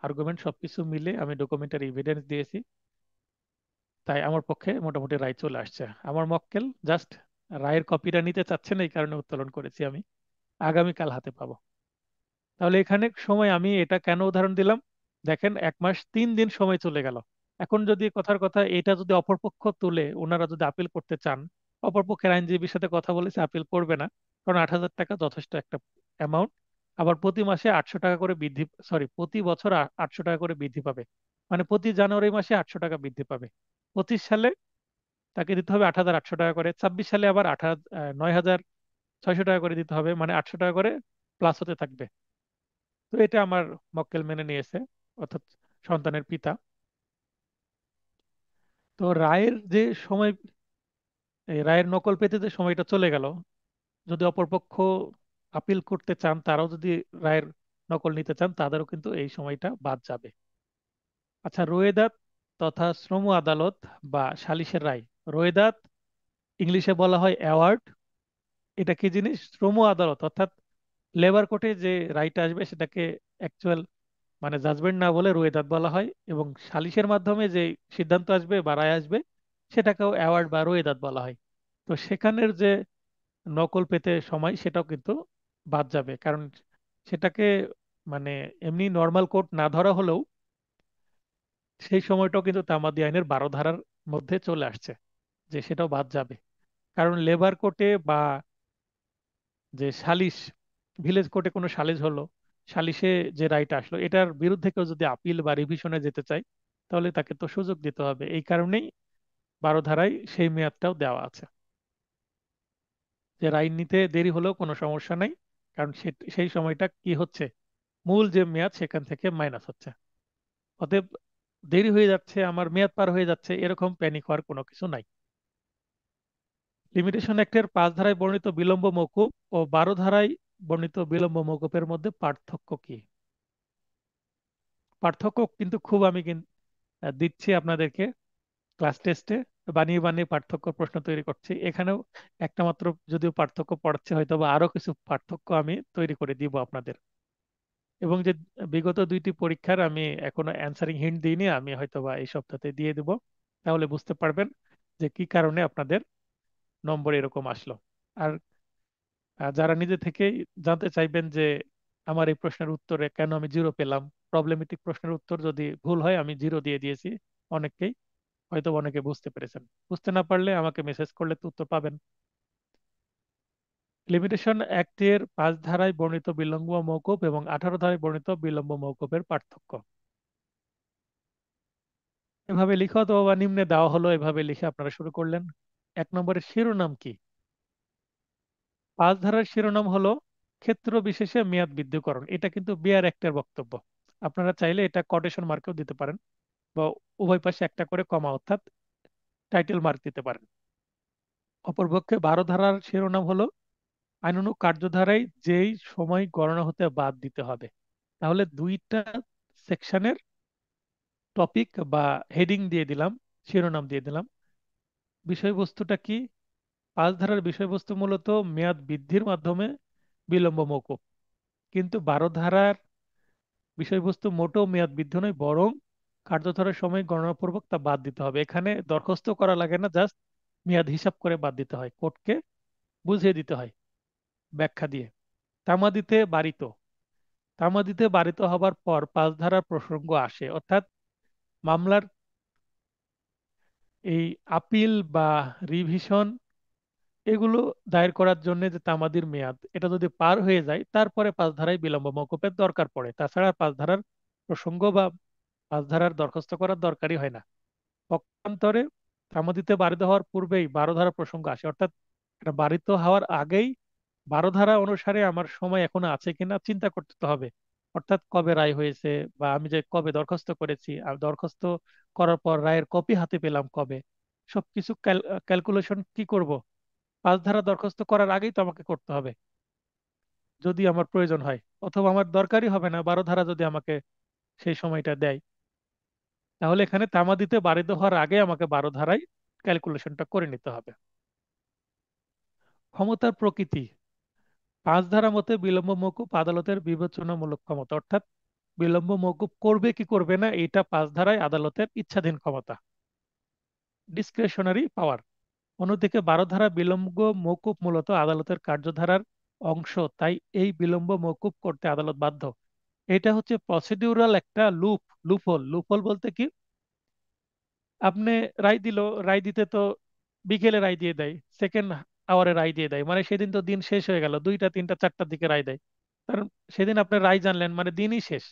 আর্গুমেন্ট সবকিছু মিলে আমি ডকুমেন্টারি এভিডেন্স দিয়েছি, তাই আমার পক্ষে মোটামুটি রায় চলে আসছে। আমার মক্কেল জাস্ট রায়ের কপিটা নিতে চাচ্ছেন, এই কারণে উত্তোলন করেছি আমি, আগামীকাল হাতে পাবো। তাহলে এখানে সময়, আমি এটা কেন উদাহরণ দিলাম, দেখেন 1 মাস 3 দিন সময় চলে গেল। এখন যদি কথার কথা এটা যদি অপরপক্ষ তুলে ওনারা যদি আপিল করতে চান, অপরপক্ষের আইনজীবীর সাথে কথা বলেছে, আপিল করবে না, কারণ 8,000 টাকা যথেষ্ট একটা অ্যামাউন্ট। আবার প্রতি মাসে 800 টাকা করে বৃদ্ধি, সরি প্রতি বছর 800 টাকা করে বৃদ্ধি পাবে, মানে প্রতি জানুয়ারি মাসে 800 টাকা বৃদ্ধি পাবে। 25 সালে তাকে দিতে হবে 8,800 টাকা করে, 26 সালে আবার 9,600 টাকা করে দিতে হবে, মানে 800 টাকা করে প্লাস হতে থাকবে। তো এটা আমার মক্কেল মেনে নিয়েছে, অর্থাৎ সন্তানের পিতা। তো রায়ের যে সময়, এই রায়ের নকল পেতে যে সময়টা চলে গেল, যদি অপরপক্ষ আপিল করতে চান, তারাও যদি রায়ের নকল নিতে চান, তাদেরও কিন্তু এই সময়টা বাদ যাবে। আচ্ছা, রোয়েদাদ তথা শ্রম আদালত বা সালিসের রায়। রোয়েদাদ ইংলিশে বলা হয় অ্যাওয়ার্ড। এটা কি জিনিস? শ্রম আদালত অর্থাৎ লেবার কোর্টে যে রায়টা আসবে সেটাকে অ্যাকচুয়াল মানে জাজমেন্ট না বলে রোয়েদাদ বলা হয়, এবং সালিশের মাধ্যমে যে সিদ্ধান্ত আসবে বা রায় আসবে সেটাকেও অ্যাওয়ার্ড বা রোয়েদাদ বলা হয়। তো সেখানের যে নকল পেতে সময়, সেটাও কিন্তু বাদ যাবে, কারণ সেটাকে মানে এমনি নর্মাল কোর্ট না ধরা হলেও সেই সময়টাও কিন্তু তামাদি আইনের 12 ধারার মধ্যে চলে আসছে, যে সেটাও বাদ যাবে। কারণ লেবার কোর্টে বা যে সালিশ, ভিলেজ কোর্টে কোনো সালিশ হলো, সালিশে যে রায়টা আসলো, এটার বিরুদ্ধে কেউ যদি আপিল বা রিভিশনে যেতে চায়, তাহলে তাকে তো সুযোগ দিতে হবে। এই কারণেই 12 ধারায় সেই মেয়াদটাও দেওয়া আছে, যে রায় নিতে দেরি হলেও কোনো সমস্যা নাই, কারণ সেই সময়টা কি হচ্ছে, মূল যে মেয়াদ সেখান থেকে মাইনাস হচ্ছে। অতএব দেরি হয়ে যাচ্ছে, আমার মেয়াদ পার হয়ে যাচ্ছে, এরকম প্যানিক হওয়ার কোনো কিছু নাই। লিমিটেশন অ্যাক্টের 5 ধারায় বর্ণিত বিলম্ব মওকুফ ও 12 ধারায় বর্ণিত বিলম্ব মওকুফের মধ্যে পার্থক্য কি? পার্থক্য কিন্তু খুব, আমি কিন্তু দিচ্ছি আপনাদেরকে ক্লাস টেস্টে, বানিয়ে বানিয়ে পার্থক্য প্রশ্ন তৈরি করছি। এখানেও একটা মাত্র যদিও পার্থক্য পড়াচ্ছে, হয়তো বা আরো কিছু পার্থক্য আমি তৈরি করে দিব আপনাদের। এবং যে বিগত 2টি পরীক্ষার আমি এখনো অ্যান্সারিং হিন্ট দিইনি, আমি হয়তো বা এই সপ্তাহে দিয়ে দেব, তাহলে বুঝতে পারবেন যে কি কারণে আপনাদের নম্বর এরকম আসলো। আর যারা নিজে থেকেই জানতে চাইবেন যে আমার এই প্রশ্নের উত্তরে কেন আমি 0 পেলাম, প্রবলেমেটিক প্রশ্নের উত্তর যদি ভুল হয় আমি 0 দিয়ে দিয়েছি অনেককেই, হয়তো অনেকে বুঝতে পেরেছেন। বুঝতে না পারলে আমাকে মেসেজ করলে তো উত্তর পাবেন। লিমিটেশন অ্যাক্টের 5 ধারায় বর্ণিত বিলম্ব মওকুফ এবং 18 ধারায় বর্ণিত বিলম্ব মওকুফের পার্থক্য। এভাবে লিখে অথবা নিম্নে দেওয়া হলো, এভাবে লিখে আপনারা শুরু করলেন। 1 নম্বরের শিরোনাম কি? 5 ধারার শিরোনাম হলো ক্ষেত্র বিশেষে মেয়াদ বৃদ্ধিকরণ। এটা কিন্তু বিআর অ্যাক্টের বক্তব্য। আপনারা চাইলে এটা কোটেশন মার্কেও দিতে পারেন, বা উভয় পাশে একটা করে কমা অর্থাৎ টাইটেল মার্ক দিতে পারেন। অপরপক্ষে 12 ধারার শিরোনাম হলো আইনানুগ কার্যধারায় যেই সময় গণনা হতে বাদ দিতে হবে। তাহলে দুইটা সেকশনের টপিক বা হেডিং দিয়ে দিলাম, শিরোনাম দিয়ে দিলাম। বিষয়বস্তুটা কি? পাঁচ ধারার বিষয়বস্তু মূলত মেয়াদ বৃদ্ধির মাধ্যমে বিলম্ব মওকুফ, কিন্তু 12 ধারার বিষয়বস্তু মোটেও মেয়াদ বৃদ্ধি নয়, বরং কার্যধারার সময় গণনাপূর্বক তা বাদ দিতে হবে। এখানে দরখাস্ত করা লাগে না, জাস্ট মেয়াদ হিসাব করে বাদ দিতে হয়, কোর্টকে বুঝিয়ে দিতে হয় ব্যাখ্যা দিয়ে। তামাদিতে বারিত, তামাদিতে বারিত হবার পর পাঁচ ধারার প্রসঙ্গ আসে, অর্থাৎ মামলার এই আপিল বা রিভিশন এগুলো দায়ের করার জন্য যে তামাদির মেয়াদ এটা যদি পার হয়ে যায়, তারপরে পাঁচ ধারায় বিলম্ব মওকুফের দরকার পড়ে। তাছাড়া পাঁচ ধারার প্রসঙ্গ বা পাঁচ ধারার দরখাস্ত করার দরকারই হয় না। পক্ষান্তরে তামাদিতে বারিত হওয়ার পূর্বেই 12 ধারা প্রসঙ্গ আসে, অর্থাৎ এটা বারিত হওয়ার আগেই 12 ধারা অনুসারে আমার সময় এখনো আছে কিনা চিন্তা করতে তো হবে। অর্থাৎ কবে রায় হয়েছে, বা আমি যে কবে দরখাস্ত করেছি, আর দরখাস্ত করার পর রায়ের কপি হাতে পেলাম কবে, সবকিছু ক্যালকুলেশন কি করব, পাঁচ ধারা দরখাস্ত করার আগেই তো আমাকে করতে হবে যদি আমার প্রয়োজন হয়। অথবা আমার দরকারই হবে না 12 ধারা যদি আমাকে সেই সময়টা দেয়, তাহলে এখানে তামাদিতে বারিত হওয়ার আগে আমাকে 12 ধারায় ক্যালকুলেশনটা করে নিতে হবে। ক্ষমতার প্রকৃতি, পাঁচ ধারা মতে বিলম্ব মওকুফ আদালতের বিবেচনামূলক ক্ষমতা, অর্থাৎ বিলম্ব মওকুফ করবে কি করবে না এটা পাঁচ ধারায় আদালতের ইচ্ছাধীন ক্ষমতা, ডিসক্রিশনারি পাওয়ার। অন্যদিকে 12 ধারা বিলম্ব মওকুফ মূলত আদালতের কার্যধারার অংশ, তাই এই বিলম্ব মওকুফ করতে আদালত বাধ্য। এটা হচ্ছে প্রসিডিউরাল একটা লুপহোল। লুপহোল বলতে কি, আপনি রায় দিল, রায় দিতে তো বিকেলে রায় দিয়ে দেয়, সেকেন্ড আওয়ারে রায় দিয়ে দেয়, মানে সেদিন তো দিন শেষ হয়ে গেল, 2টা 3টা 4টার দিকে রায় দেয়। কারণ সেদিন আপনি রায় জানলেন মানে দিনই শেষ,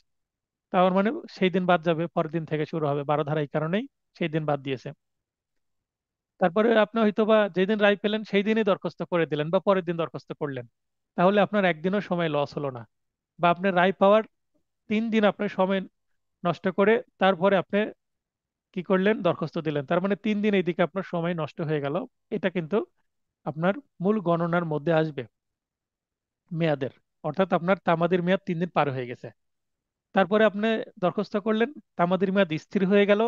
তার মানে সেই দিন বাদ যাবে, পরের দিন থেকে শুরু হবে। 12 ধারা এই কারণেই সেই দিন বাদ দিয়েছে। তারপরে আপনি হয়তো বা যেদিন রায় পেলেন সেই দিনই দরখাস্ত করে দিলেন বা পরের দিন দরখাস্ত করলেন, তাহলে আপনার একদিনও সময় লস হলো না। বা আপনি রায় পাওয়ার 3 দিন আপনার সময় নষ্ট করে তারপরে আপনি কি করলেন, দরখাস্ত দিলেন, তার মানে 3 দিন এইদিকে আপনার সময় নষ্ট হয়ে গেল। এটা কিন্তু আপনার মূল গণনার মধ্যে আসবে মেয়াদের, অর্থাৎ আপনার তামাদির মেয়াদ 3 দিন পার হয়ে গেছে। তারপরে আপনি দরখাস্ত করলেন, তামাদির মেয়াদ স্থির হয়ে গেল।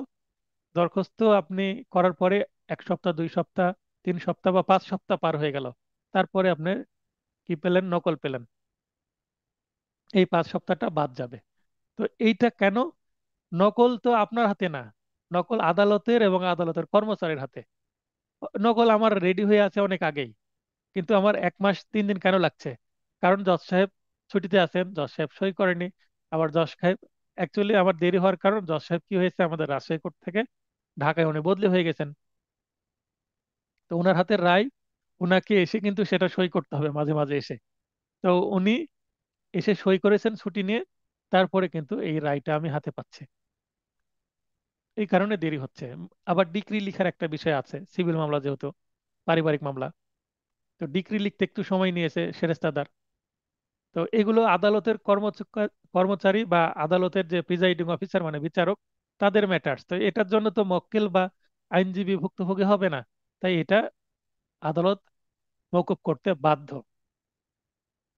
দরখাস্ত আপনি করার পরে 1 সপ্তাহ, 2 সপ্তাহ, 3 সপ্তাহ বা 5 সপ্তাহ পার হয়ে গেল। তারপরে আপনি কি পেলেন, নকল পেলেন, এই 5 সপ্তাহটা বাদ যাবে। তো এইটা কেন? নকল তো আপনার হাতে না, নকল আদালতের এবং আদালতের কর্মচারীর হাতে। নকল আমার রেডি হয়ে আছে অনেক আগেই, কিন্তু আমার 1 মাস 3 দিন কেন লাগছে? কারণ জজ সাহেব ছুটিতে আছেন, জজ সাহেব সই করেনি। আবার জজ সাহেব, অ্যাকচুয়ালি আমার দেরি হওয়ার কারণ জজ সাহেব কি হয়েছে, আমাদের রাজশাহী কোর্ট থেকে ঢাকায় উনি বদলি হয়ে গেছেন। তো ওনার হাতের রায়, ওনাকে এসে কিন্তু সেটা সই করতে হবে মাঝে মাঝে এসে। তো উনি এসে সই করেছেন ছুটি নিয়ে, তারপরে কিন্তু এই রায়টা আমি হাতে পাচ্ছি, এই কারণে দেরি হচ্ছে। আবার ডিক্রি লিখার একটা বিষয় আছে, সিভিল মামলা যেহেতু, পারিবারিক মামলা, তো ডিক্রি লিখতে একটু সময় নিয়েছে সেরেস্তাদার। তো এগুলো আদালতের কর্মচারী বা আদালতের যে প্রিজাইডিং অফিসার মানে বিচারক, তাদের ম্যাটার্স। তো এটার জন্য তো মক্কেল বা আইনজীবী ভুক্তভোগী হবে না, তাই এটা আদালত মওকুফ করতে বাধ্য।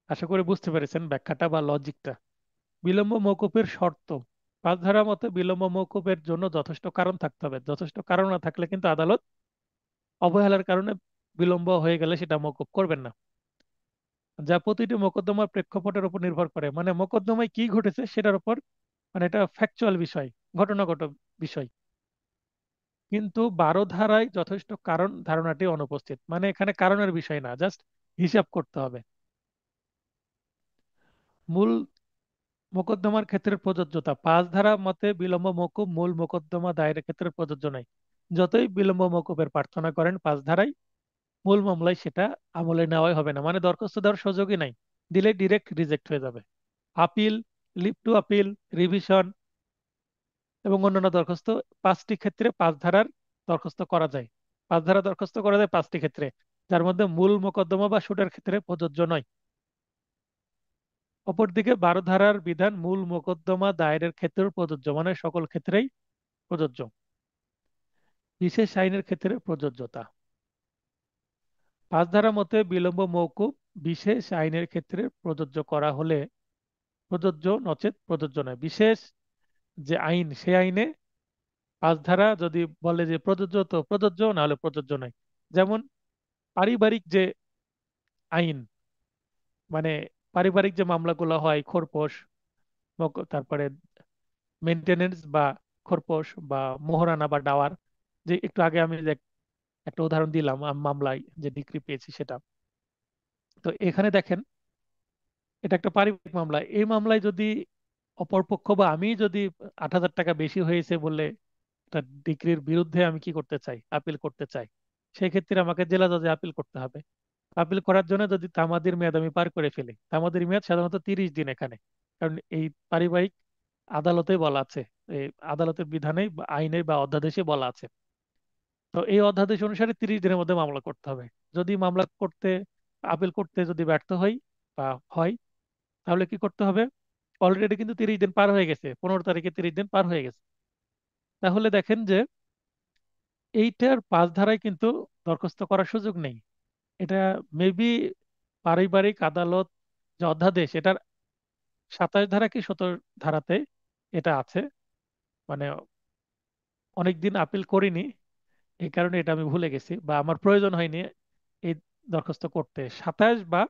আশা করি বুঝতে পেরেছেন ব্যাখ্যাটা বা লজিকটা। বিলম্ব মওকুফের শর্ত, পাঁচ ধারা মতে বিলম্ব মওকুফের জন্য যথেষ্ট কারণ থাকতে হবে। যথেষ্ট কারণ না থাকলে কিন্তু আদালত অবহেলার কারণে বিলম্ব হয়ে গেলে সেটা মওকুফ করবেন না, যা প্রতিটি মোকদ্দমার প্রেক্ষাপটের উপর নির্ভর করে, মানে মোকদ্দমায় কি ঘটেছে সেটার উপর, মানে এটা ফ্যাকচুয়াল বিষয়, ঘটনাগত বিষয়। কিন্তু 12 ধারায় যথেষ্ট কারণ ধারণাটি অনুপস্থিত, মানে এখানে কারণের বিষয় না, জাস্ট হিসাব করতে হবে। মূল মোকদ্দমার ক্ষেত্রে প্রযোজ্যতা, পাঁচ ধারা মতে বিলম্ব মওকুফ মূল মোকদ্দমা দায়েরের ক্ষেত্রে প্রযোজ্য নয়। যতই বিলম্ব মওকুফের প্রার্থনা করেন পাঁচ ধারায়, মূল মামলায় সেটা আমলে নেওয়াই হবে না, মানে দরখাস্ত দেওয়ার সুযোগই নাই, দিলে ডিরেক্ট রিজেক্ট হয়ে যাবে। Appeal, leave to appeal, revision এবং অন্যান্য দরখাস্ত, 5টি ক্ষেত্রে পাঁচ ধারার দরখাস্ত করা যায়। পাঁচ ধারা দরখাস্ত করা যায় 5টি ক্ষেত্রে, যার মধ্যে মূল মোকদ্দমা বা শুটের ক্ষেত্রে প্রযোজ্য নয়। অপরদিকে 12 ধারার বিধান মূল মোকদ্দমা দায়েরের ক্ষেত্রেও প্রযোজ্য, মানে সকল ক্ষেত্রেই প্রযোজ্য। বিশেষ আইনের ক্ষেত্রে প্রযোজ্যতা, পাঁচ ধারা মতে বিলম্ব মওকুফ বিশেষ আইনের ক্ষেত্রে প্রযোজ্য করা হলে প্রযোজ্য, নচেত প্রযোজ্য নয়। বিশেষ যে আইন সে আইনে পাঁচ ধারা যদি বলে যে প্রযোজ্য, তো প্রযোজ্য, না হলে প্রযোজ্য নয়। যেমন পারিবারিক যে আইন, মানে পারিবারিক যে মামলাগুলো হয়, খোরপোশ, তারপরে মেনটেনেন্স বা খোরপোশ বা মোহরানা বা ডাওয়ার, যে একটু আগে আমি যে একটা উদাহরণ দিলাম মামলায় যে ডিগ্রি পেয়েছি সেটা। তো এখানে দেখেন, এটা একটা পারিবারিক মামলা। এই মামলায় যদি অপরপক্ষ বা আমি যদি 8,000 টাকা বেশি হয়েছে বলে একটা ডিগ্রির বিরুদ্ধে আমি কি করতে চাই, আপিল করতে চাই, সেই ক্ষেত্রে আমাকে জেলা জজে আপিল করতে হবে। আপিল করার জন্য যদি তামাদির মেয়াদ আমি পার করে ফেলি, তামাদির মেয়াদ সাধারণত 30 দিন এখানে, কারণ এই পারিবারিক আদালতে বলা আছে, এই আদালতের বিধানে বা আইনে বা অধ্যাদেশে বলা আছে। তো এই অধ্যাদেশ অনুসারে 30 দিনের মধ্যে মামলা করতে হবে। যদি মামলা করতে, আপিল করতে যদি ব্যর্থ হই বা হয়, তাহলে কি করতে হবে? অলরেডি কিন্তু 30 দিন পার হয়ে গেছে, 15 তারিখে 30 দিন পার হয়ে গেছে। তাহলে দেখেন যে এইটার 5 ধারায় কিন্তু দরখাস্ত করার সুযোগ নেই। এটা মেবি পারিবারিক আদালত যে অধ্যাদেশ, এটার 27 ধারা কি 17 ধারাতে এটা আছে। মানে অনেকদিন আপিল করিনি, এই কারণে এটা আমি ভুলে গেছি বা আমার প্রয়োজন হয়নি এই দরখাস্ত করতে। 27 বা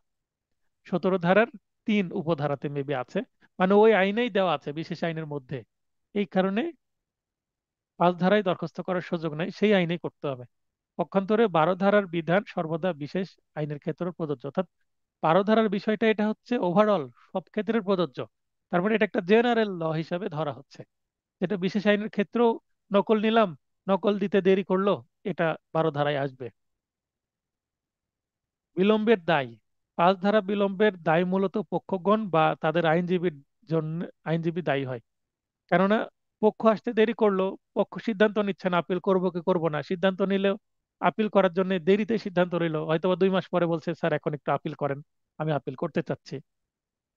17 ধারার 3 উপধারাতে মেবি আছে, মানে ওই আইনেই দেওয়া আছে বিশেষ আইনের মধ্যে। এই কারণে 5 ধারায় দরখাস্ত করার সুযোগ নাই, সেই আইনেই করতে হবে। পক্ষান্তরে 12 ধারার বিধান সর্বদা বিশেষ আইনের ক্ষেত্রে প্রযোজ্য, অর্থাৎ 12 ধারার বিষয়টা এটা হচ্ছে ওভারঅল সব ক্ষেত্রে প্রযোজ্য। তার মানে এটা একটা জেনারেল ল হিসাবে ধরা হচ্ছে, যেটা বিশেষ আইনের ক্ষেত্রেও নকল নিলাম, নকল দিতে দেরি করলো, এটা 12 ধারায় আসবে। বিলম্বের দায়, 5 ধারা বিলম্বের দায় মূলত পক্ষগণ বা তাদের আইনজীবীর জন্য, আইনজীবী দায়ী হয়। কেননা পক্ষ আসতে দেরি করলো, পক্ষ সিদ্ধান্ত নিচ্ছে না আপিল করবো কি করবো না, সিদ্ধান্ত নিলেও আপিল করার জন্য দেরিতে সিদ্ধান্ত নিল, হয়তো বা 2 মাস পরে বলছে স্যার এখন একটু আপিল করেন, আমি আপিল করতে চাচ্ছি।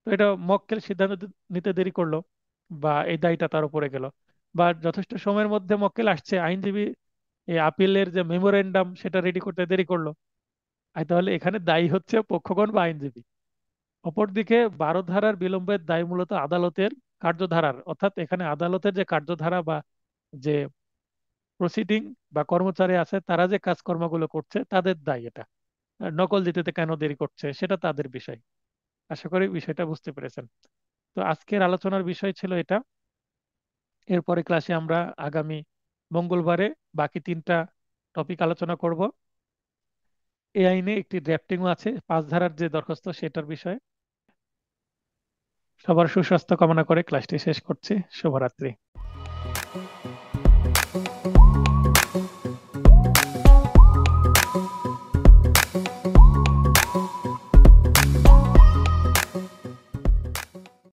তো এটা মক্কেল সিদ্ধান্ত নিতে দেরি করলো, বা এই দায়টা তার উপরে গেল। বা যথেষ্ট সময়ের মধ্যে মক্কেল আসছে, আইনজীবী এই আপিলের যে মেমোরেন্ডাম সেটা রেডি করতে দেরি করলো, আর তাহলে এখানে দায়ী হচ্ছে পক্ষগণ বা আইনজীবী। অপরদিকে 12 ধারার বিলম্বের দায় মূলত আদালতের কার্যধারার, অর্থাৎ এখানে আদালতের যে কার্যধারা বা যে প্রসিডিং বা কর্মচারী আছে তারা যে কাজকর্মগুলো করছে তাদের দায় এটা। আর নকল দিতে কেন দেরি করছে সেটা তাদের বিষয়। আশা করি বিষয়টা বুঝতে পেরেছেন। তো আজকের আলোচনার বিষয় ছিল এটা। এরপরে ক্লাসে আমরা আগামী মঙ্গলবারে বাকি 3টা টপিক আলোচনা করব। এই আইনে একটি ড্রাফটিংও আছে 5 ধারার যে দরখাস্ত সেটার বিষয়ে। সবার সুস্বাস্থ্য কামনা করে ক্লাসটি শেষ করছি। শুভরাত্রি।